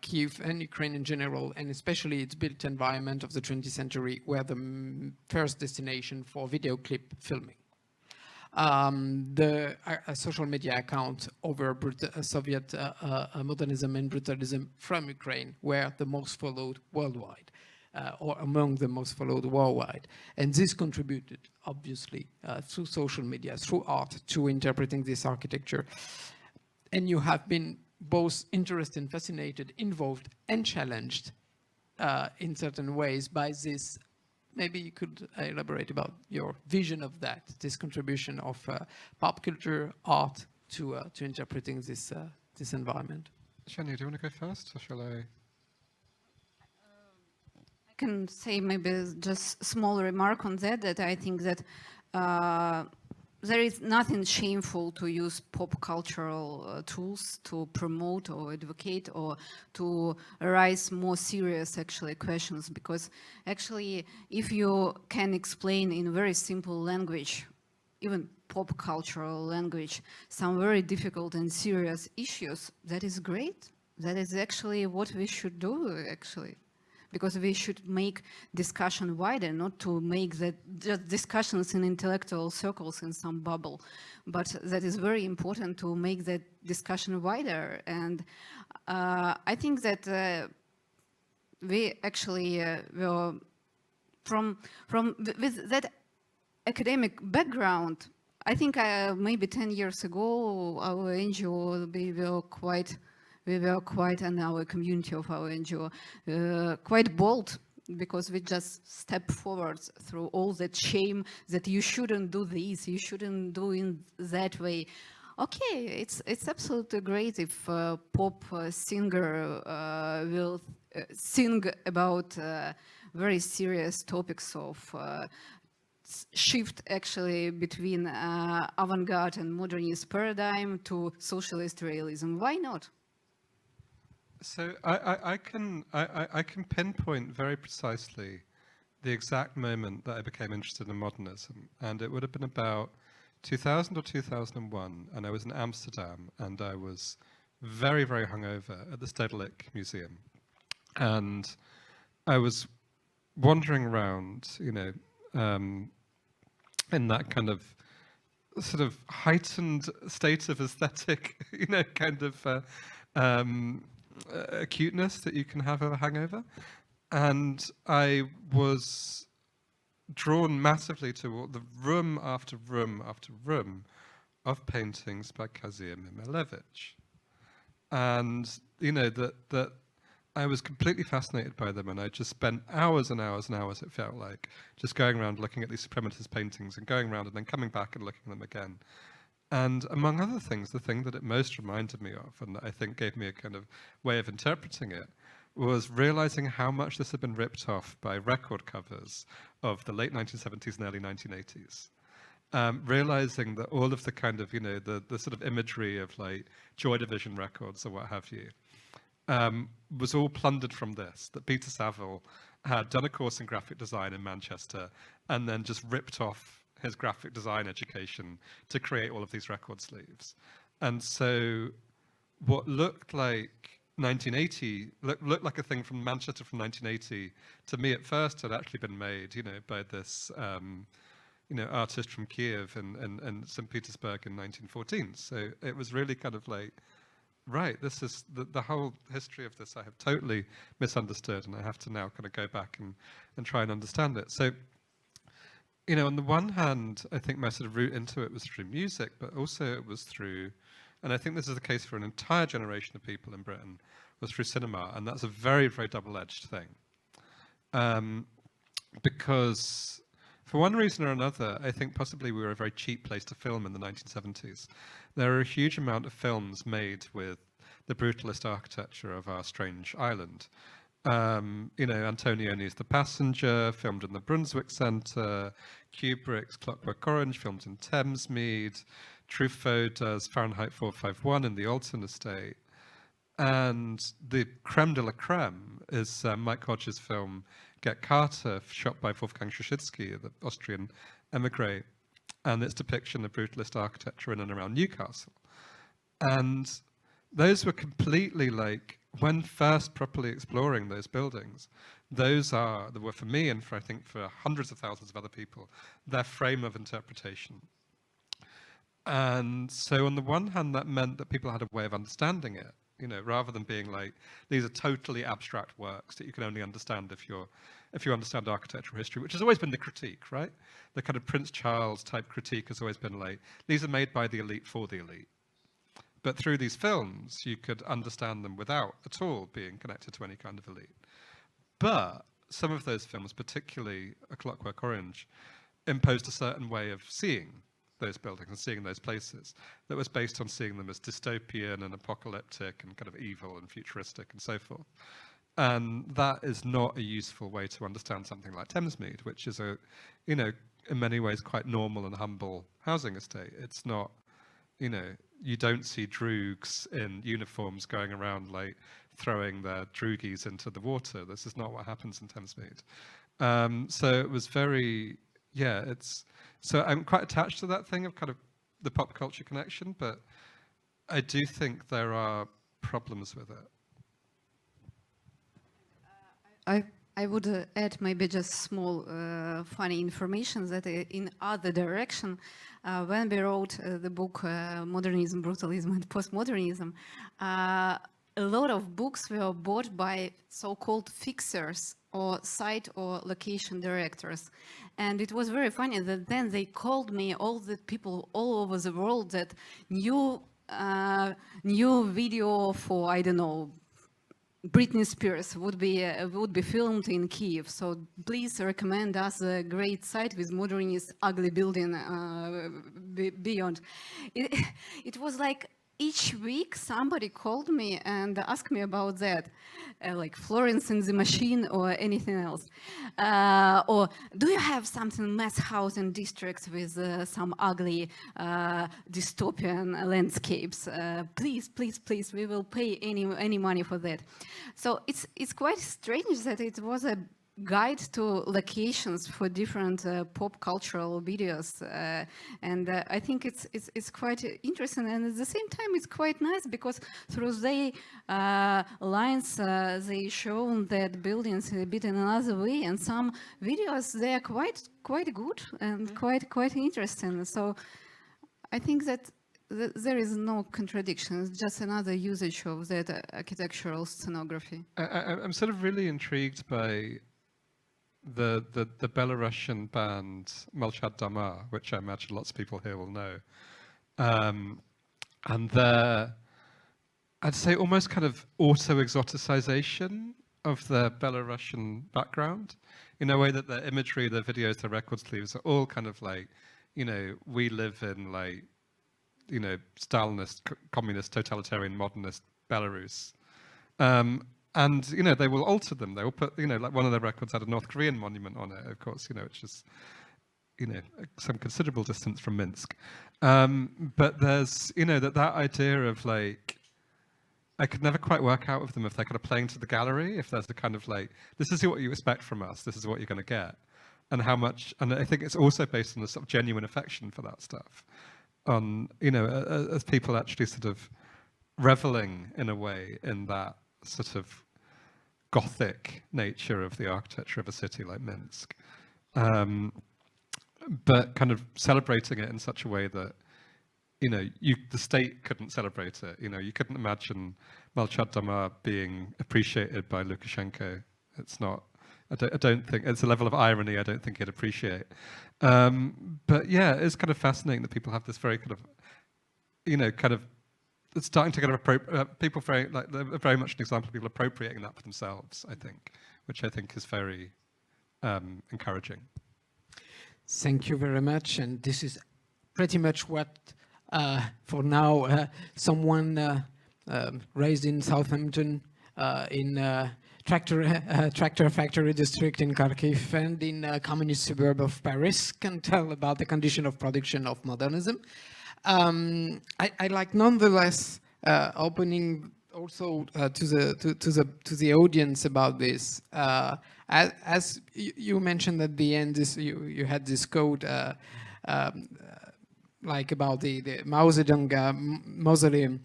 Kiev and Ukraine in general, and especially its built environment of the 20th century, were the first destination for video clip filming. The social media account over Soviet modernism and brutalism from Ukraine were the most followed worldwide, or among the most followed worldwide. And this contributed, obviously, through social media, through art, to interpreting this architecture. And you have been both interested and fascinated, involved and challenged in certain ways by this. Maybe you could elaborate about your vision of that, this contribution of pop culture, art to interpreting this environment. Shania, do you want to go first, or shall I? I can say maybe just a small remark on that, that I think that there is nothing shameful to use pop cultural tools to promote or advocate or to raise more serious actually questions, because actually if you can explain in very simple language, even pop cultural language, some very difficult and serious issues, that is great. That is actually what we should do actually. Because we should make discussion wider, not to make that just discussions in intellectual circles in some bubble, but that is very important to make that discussion wider. And I think that we actually were with that academic background. I think maybe 10 years ago, our NGO, we were quite, and our community of our NGO, quite bold, because we just step forward through all that shame that you shouldn't do this, you shouldn't do in that way. Okay, it's absolutely great if a pop singer will sing about very serious topics of shift actually between avant-garde and modernist paradigm to socialist realism. Why not? So I can pinpoint very precisely the exact moment that I became interested in modernism, and it would have been about 2000 or 2001, and I was in Amsterdam, and I was very, very hungover at the Stedelijk Museum, and I was wandering around, you know, in that kind of sort of heightened state of aesthetic, you know, kind of acuteness that you can have of a hangover, and I was drawn massively to the room after room after room of paintings by Kazim Mihajlović, and you know that I was completely fascinated by them, and I just spent hours and hours and hours, it felt like, just going around looking at these suprematist paintings and going around and then coming back and looking at them again. And among other things, the thing that it most reminded me of, and that I think gave me a kind of way of interpreting it, was realizing how much this had been ripped off by record covers of the late 1970s and early 1980s. Realizing that all of the kind of, you know, the sort of imagery of like Joy Division records or what have you, was all plundered from this, that Peter Saville had done a course in graphic design in Manchester and then just ripped off his graphic design education to create all of these record sleeves. And so what looked like 1980, looked like a thing from Manchester from 1980, to me at first had actually been made, you know, by this, you know, artist from Kiev and St. Petersburg in 1914. So it was really kind of like, right, this is the whole history of this I have totally misunderstood, and I have to now kind of go back and try and understand it. So, you know, on the one hand, I think my sort of route into it was through music, but also it was through, and I think this is the case for an entire generation of people in Britain, was through cinema, and that's a very, very double-edged thing. Because for one reason or another, I think possibly we were a very cheap place to film in the 1970s. There are a huge amount of films made with the brutalist architecture of our strange island. You know, Antonioni's The Passenger, filmed in the Brunswick Centre, Kubrick's Clockwork Orange, filmed in Thamesmead, Truffaut does Fahrenheit 451 in the Alton estate. And the creme de la creme is Mike Hodges' film Get Carter, shot by Wolfgang Szyszewski, the Austrian emigre, and its depiction of brutalist architecture in and around Newcastle. And those were completely like, when first properly exploring those buildings, those were for me and for I think for hundreds of thousands of other people, their frame of interpretation. And so on the one hand, that meant that people had a way of understanding it, you know, rather than being like, these are totally abstract works that you can only understand if you understand architectural history, which has always been the critique, right? The kind of Prince Charles type critique has always been like, these are made by the elite for the elite. But through these films, you could understand them without at all being connected to any kind of elite. But some of those films, particularly A Clockwork Orange, imposed a certain way of seeing those buildings and seeing those places that was based on seeing them as dystopian and apocalyptic and kind of evil and futuristic and so forth. And that is not a useful way to understand something like Thamesmead, which is a, you know, in many ways quite normal and humble housing estate. It's not, you know, you don't see droogs in uniforms going around like throwing their droogies into the water. This is not what happens in Thamesmead. So it was very, yeah, so I'm quite attached to that thing of kind of the pop culture connection, but I do think there are problems with it. I would add maybe just small funny information that in other direction, when we wrote the book Modernism, Brutalism and Postmodernism, a lot of books were bought by so-called fixers or site or location directors. And it was very funny that then they called me, all the people all over the world that new video for, I don't know, Britney Spears would be filmed in Kiev, so please recommend us a great site with modernist ugly building beyond. It was like each week somebody called me and asked me about that, like Florence and the Machine or anything else. Or do you have something mass housing districts with some ugly dystopian landscapes? Please, please, please, we will pay any money for that. So it's quite strange that it was a guide to locations for different pop cultural videos, and I think it's quite interesting, and at the same time it's quite nice because through the lines they show that buildings a bit in another way, and some videos they are quite good and quite interesting. So I think that there is no contradiction. It's just another usage of that architectural scenography. I'm sort of really intrigued by the Belarusian band Malchad Dama, which I imagine lots of people here will know. And their, I'd say almost kind of auto-exoticization of their Belarusian background, in a way that their imagery, their videos, their record sleeves are all kind of like, you know, we live in like, you know, Stalinist, communist, totalitarian, modernist Belarus. And, you know, they will alter them. They will put, you know, like one of their records had a North Korean monument on it, of course, you know, which is, you know, some considerable distance from Minsk. But there's, you know, that idea of like, I could never quite work out with them if they're kind of playing to the gallery, if there's the kind of like, this is what you expect from us, this is what you're going to get. And how much, and I think it's also based on a sort of genuine affection for that stuff. On, you know, as people actually sort of reveling in a way in that sort of Gothic nature of the architecture of a city like Minsk, but kind of celebrating it in such a way that, you know, the state couldn't celebrate it. You know, you couldn't imagine Malchad Dama being appreciated by Lukashenko. It's not. I don't think it's a level of irony I don't think he'd appreciate. But yeah, it's kind of fascinating that people have this very kind of, you know, kind of. It's starting to kind of people very like very much an example of people appropriating that for themselves, I think, which I think is very encouraging. Thank you very much. And this is pretty much what, for now, someone raised in Southampton, in tractor factory district in Kharkiv and in a communist suburb of Paris can tell about the condition of production of modernism. I like nonetheless opening also to the audience about this. As you mentioned at the end, you had this quote like about the Mao Zedonga Mausoleum.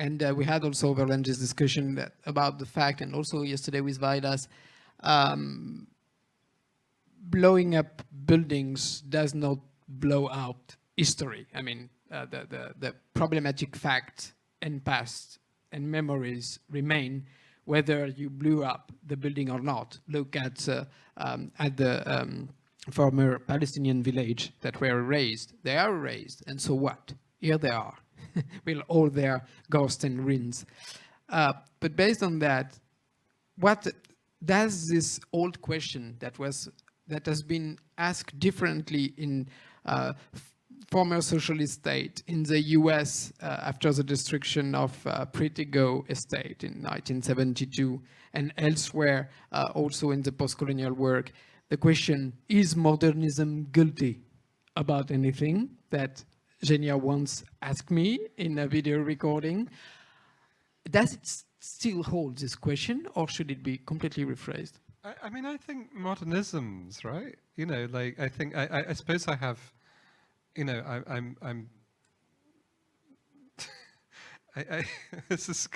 And we had also over lunch this discussion about the fact, and also yesterday with Vaidas, blowing up buildings does not blow out history. I mean, the problematic fact and past and memories remain, whether you blew up the building or not. Look at the former Palestinian village that were erased. They are erased, and so what? Here they are. With all their ghosts and ruins. But based on that, what does this old question that has been asked differently in former socialist state in the US after the destruction of Pritigo estate in 1972 and elsewhere also in the post-colonial work, the question, is modernism guilty about anything? That Genia once asked me in a video recording. Does it still hold this question, or should it be completely rephrased? I mean, I think modernisms, right? You know, like I suppose I have, you know, this is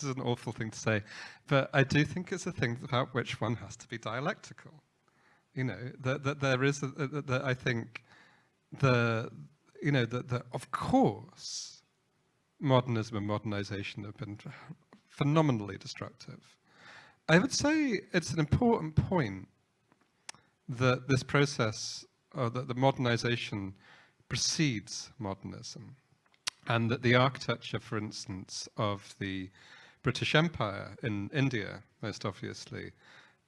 an awful thing to say, but I do think it's a thing about which one has to be dialectical. You know, that there is, I think, you know, that of course, modernism and modernization have been phenomenally destructive. I would say it's an important point that this process, or that the modernization precedes modernism, and that the architecture, for instance, of the British Empire in India, most obviously,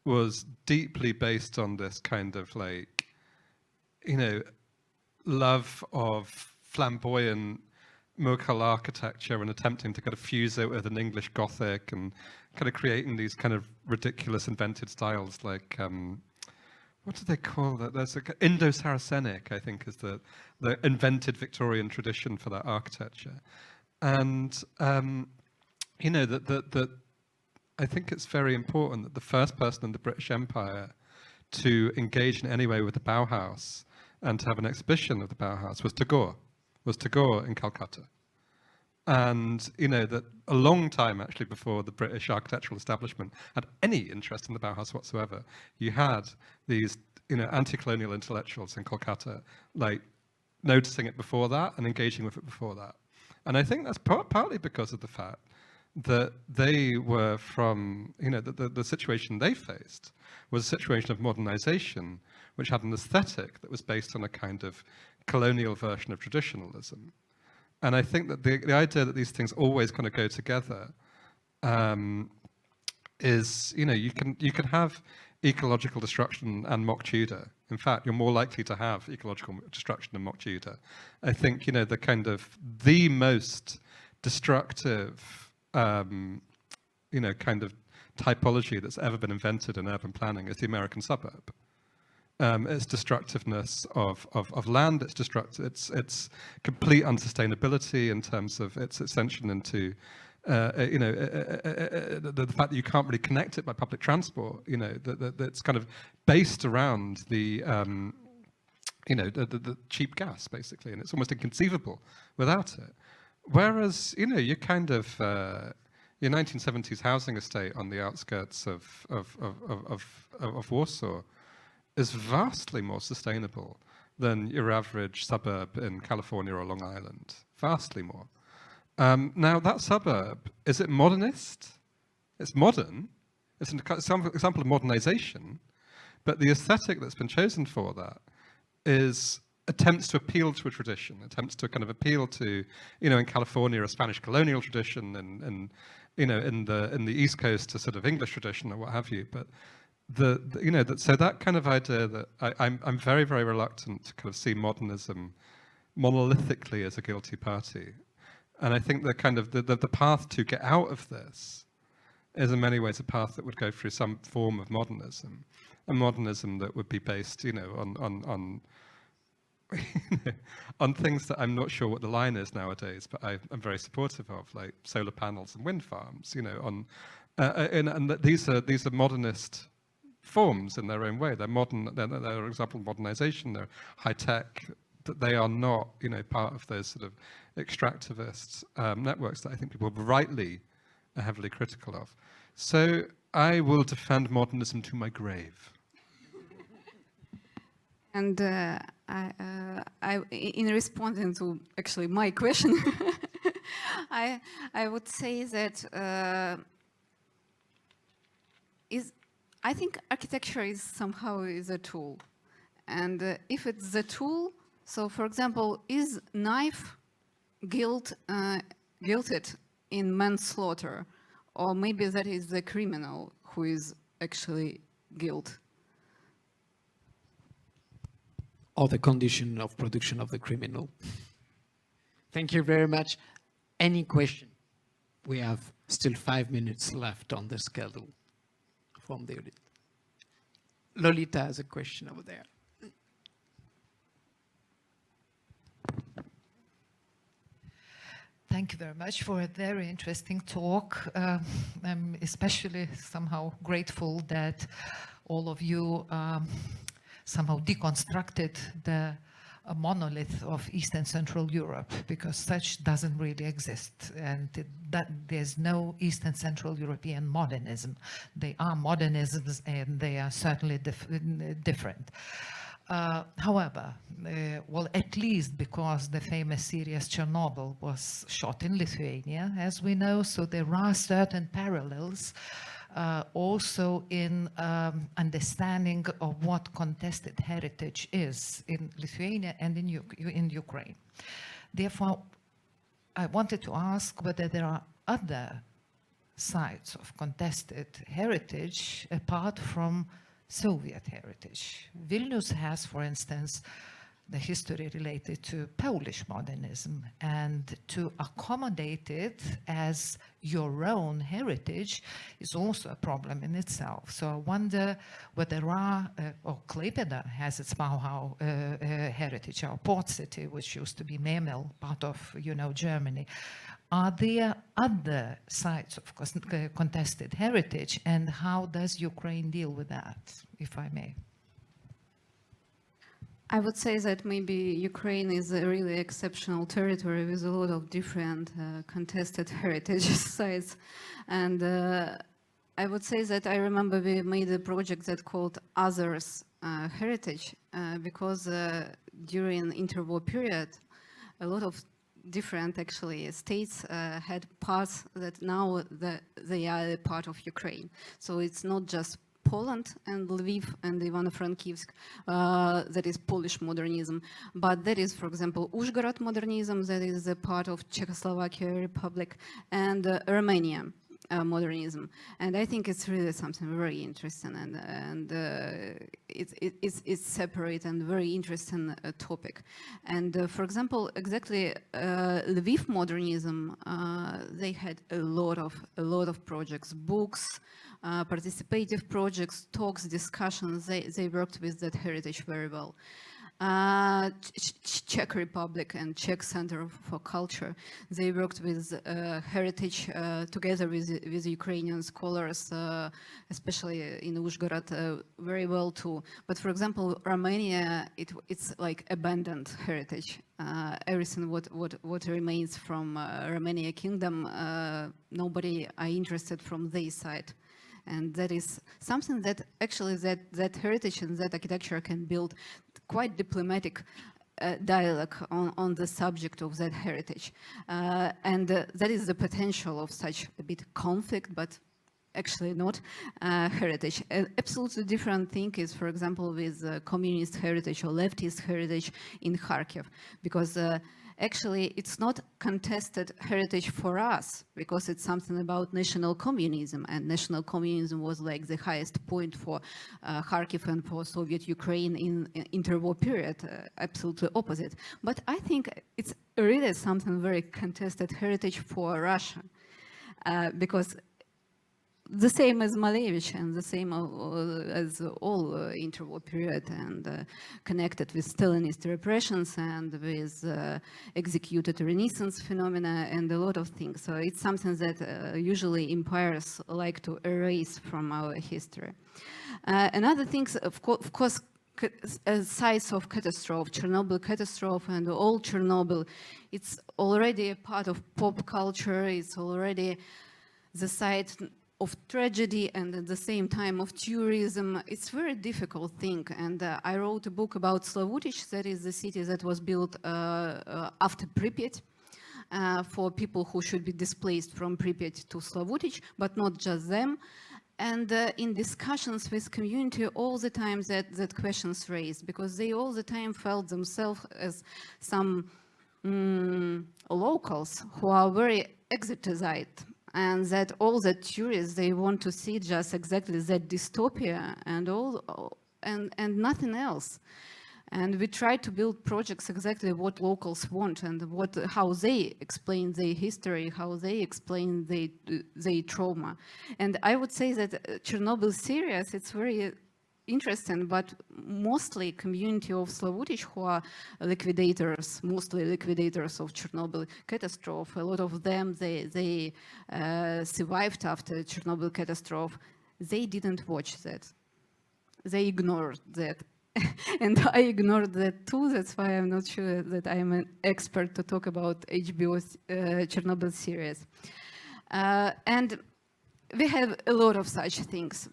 was deeply based on this kind of like, you know, love of flamboyant Mughal architecture and attempting to kind of fuse it with an English Gothic and kind of creating these kind of ridiculous invented styles like, what do they call that? There's like Indo-Saracenic, I think, is the invented Victorian tradition for that architecture. And, you know, that I think it's very important that the first person in the British Empire to engage in any way with the Bauhaus and to have an exhibition of the Bauhaus was Tagore in Calcutta. And, you know, that a long time actually before the British architectural establishment had any interest in the Bauhaus whatsoever, you had these, you know, anti-colonial intellectuals in Calcutta, like, noticing it before that and engaging with it before that. And I think that's partly because of the fact that they were from, you know, the situation they faced was a situation of modernization, which had an aesthetic that was based on a kind of colonial version of traditionalism. And I think that the idea that these things always kind of go together is, you know, you can have ecological destruction and mock Tudor. In fact, you're more likely to have ecological destruction and mock Tudor. I think, you know, the kind of the most destructive, you know, kind of typology that's ever been invented in urban planning is the American suburb. Its destructiveness of land, its complete unsustainability in terms of its ascension into, you know, the fact that you can't really connect it by public transport. You know, that's kind of based around the, you know, the cheap gas basically, and it's almost inconceivable without it. Whereas, you know, you kind of your 1970s housing estate on the outskirts of Warsaw is vastly more sustainable than your average suburb in California or Long Island. Vastly more. Now, that suburb, is it modernist? It's modern. It's an example of modernization. But the aesthetic that's been chosen for that is attempts to appeal to a tradition, attempts to kind of appeal to, you know, in California, a Spanish colonial tradition, and you know, in the East Coast, a sort of English tradition or what have you. But so that kind of idea that I'm very, very reluctant to kind of see modernism monolithically as a guilty party. And I think the kind of the path to get out of this is in many ways a path that would go through some form of modernism, a modernism that would be based, on on things that I'm not sure what the line is nowadays, but I'm very supportive of, like solar panels and wind farms, and that these are modernist forms in their own way. They're modern. They're an example of modernization. They're high tech. That they are not, part of those sort of extractivist networks that I think people rightly are heavily critical of. So I will defend modernism to my grave. And in responding to actually my question, I would say that I think architecture is somehow a tool, and if it's the tool, so for example, is knife guilted in manslaughter, or maybe that is the criminal who is actually guilty? Or the condition of production of the criminal. Thank you very much. Any question? We have still 5 minutes left on the schedule from the audience. Lolita has a question over there. Thank you very much for a very interesting talk. I'm especially somehow grateful that all of you somehow deconstructed the monolith of East and Central Europe, because such doesn't really exist, and there's no East and Central European modernism. They are modernisms, and they are certainly different. However, well, at least because the famous series Chernobyl was shot in Lithuania, as we know, so there are certain parallels also in understanding of what contested heritage is in Lithuania and in Ukraine. Therefore, I wanted to ask whether there are other sites of contested heritage apart from Soviet heritage. Vilnius has, for instance, the history related to Polish modernism, and to accommodate it as your own heritage is also a problem in itself. So I wonder whether there are, or Klaipėda has its Bauhaus heritage, our port city, which used to be Memel, part of, Germany. Are there other sites of contested heritage, and how does Ukraine deal with that, if I may? I would say that maybe Ukraine is a really exceptional territory with a lot of different contested heritage sites. And I would say that I remember we made a project that called Others Heritage, because during interwar period, a lot of different actually states had parts that now they are a part of Ukraine. So it's not just Poland and Lviv and Ivano-Frankivsk, that is Polish modernism, but that is, for example, Uzhgorod modernism, that is a part of Czechoslovakia Republic, and Romania modernism. And I think it's really something very interesting, and it's separate and very interesting topic. And for example, exactly Lviv modernism, they had a lot of projects, books, participative projects, talks, discussions. They worked with that heritage very well. Czech Republic and Czech Center for Culture, they worked with heritage together with Ukrainian scholars, especially in Uzhgorod, very well too. But for example, Romania, it's like abandoned heritage. Everything what remains from Romania Kingdom, nobody are interested from their side. And that is something that actually that heritage and that architecture can build quite diplomatic dialogue on the subject of that heritage. And that is the potential of such a bit conflict, but actually not heritage. An absolutely different thing is, for example, with communist heritage or leftist heritage in Kharkiv, because actually it's not contested heritage for us, because it's something about national communism, and national communism was like the highest point for Kharkiv and for Soviet Ukraine in interwar period, absolutely opposite. But I think it's really something very contested heritage for Russia, because the same as Malevich and the same as all interwar period, and connected with Stalinist repressions and with executed Renaissance phenomena and a lot of things. So it's something that usually empires like to erase from our history. Another things, of course, size of catastrophe, Chernobyl catastrophe and all Chernobyl, it's already a part of pop culture, it's already the site of tragedy and at the same time of tourism. It's a very difficult thing. And I wrote a book about Slavutich, that is the city that was built after Pripyat, for people who should be displaced from Pripyat to Slavutich, but not just them. And in discussions with community, all the time that questions raised, because they all the time felt themselves as some locals who are very exoticized, and that all the tourists, they want to see just exactly that dystopia and nothing else. And we try to build projects exactly what locals want and how they explain their history, how they explain their trauma. And I would say that Chernobyl series, it's very interesting, but mostly community of Slavutich who are liquidators, mostly liquidators of Chernobyl catastrophe. A lot of them, they survived after Chernobyl catastrophe. They didn't watch that. They ignored that. And I ignored that too. That's why I'm not sure that I'm an expert to talk about HBO's Chernobyl series. And we have a lot of such things.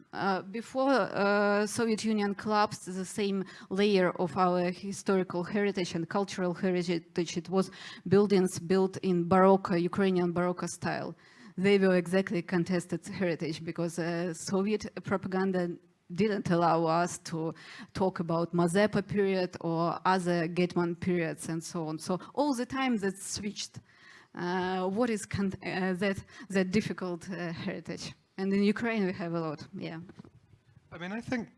Before Soviet Union collapsed, the same layer of our historical heritage and cultural heritage, it was buildings built in Baroque, Ukrainian Baroque style. They were exactly contested heritage because Soviet propaganda didn't allow us to talk about Mazepa period or other Getman periods and so on. So all the time that switched. What is that difficult heritage? And in Ukraine we have a lot, yeah. I mean, I think,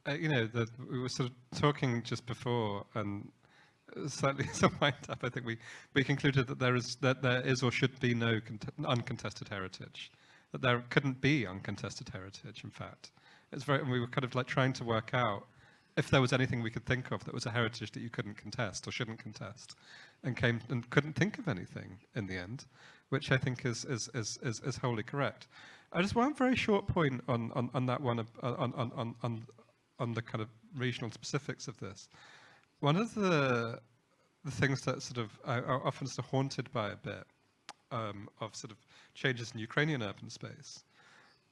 that we were sort of talking just before, and slightly as a wind-up, I think we concluded that there is or should be no uncontested heritage, that there couldn't be uncontested heritage, in fact. We were kind of like trying to work out if there was anything we could think of that was a heritage that you couldn't contest or shouldn't contest, and couldn't think of anything in the end, which I think is wholly correct. I just one very short point on that one on the kind of regional specifics of this. One of the things that sort of are often sort of haunted by a bit of sort of changes in Ukrainian urban space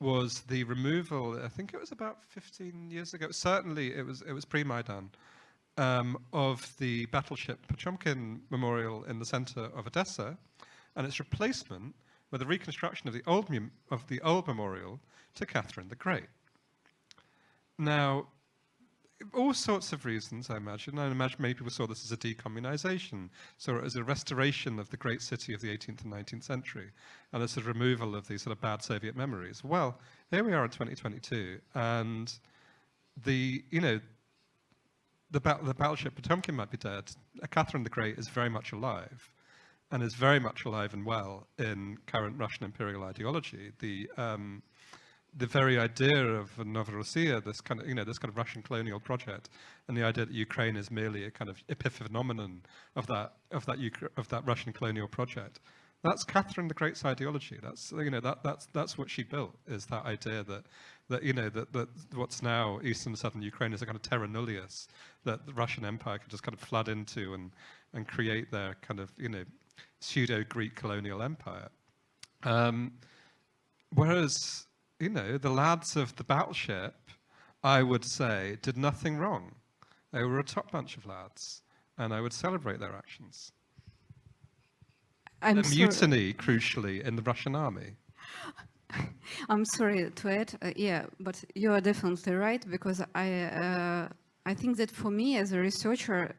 was the removal, I think it was about 15 years ago, certainly it was pre-Maidan, of the battleship Potemkin Memorial in the center of Odessa, and its replacement with the reconstruction of the old memorial to Catherine the Great. Now, all sorts of reasons, I imagine many people saw this as a decommunization, saw it as a restoration of the great city of the 18th and 19th century, and a sort of removal of these sort of bad Soviet memories. Well, here we are in 2022, and the battleship Potemkin might be dead. Catherine the Great is very much alive, and is very much alive and well in current Russian imperial ideology. The very idea of Novorossiya, this kind of Russian colonial project, and the idea that Ukraine is merely a kind of epiphenomenon of that Russian colonial project, that's Catherine the Great's ideology. That's what she built, is that idea that what's now eastern and southern Ukraine is a kind of terra nullius that the Russian Empire could just kind of flood into and create their kind of pseudo-Greek colonial empire. Whereas the lads of the battleship, I would say, did nothing wrong. They were a top bunch of lads, and I would celebrate their actions. A mutiny, crucially, in the Russian army. I'm sorry to add, yeah, but you are definitely right, because I think that for me as a researcher,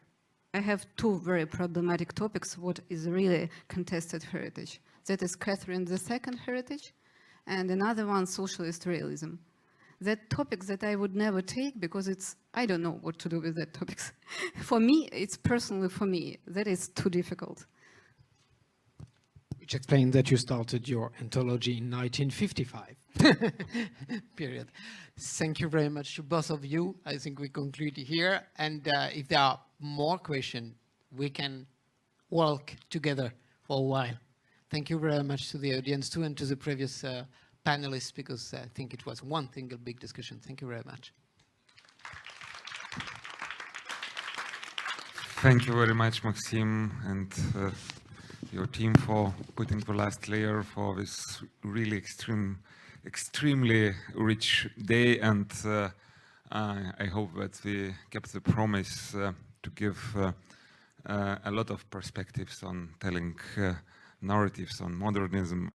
I have two very problematic topics, what is really contested heritage. That is Catherine II heritage, and another one, socialist realism. That topics that I would never take because I don't know what to do with that topics. For me, it's personally for me, that is too difficult. Which explains that you started your anthology in 1955. Period. Thank you very much to both of you. I think we conclude here. And if there are more questions, we can walk together for a while. Thank you very much to the audience too, and to the previous panelists, because I think it was one single big discussion. Thank you very much. Thank you very much, Maxime, and your team for putting the last layer for this really extremely rich day, and I hope that we kept the promise to give a lot of perspectives on telling narratives on modernism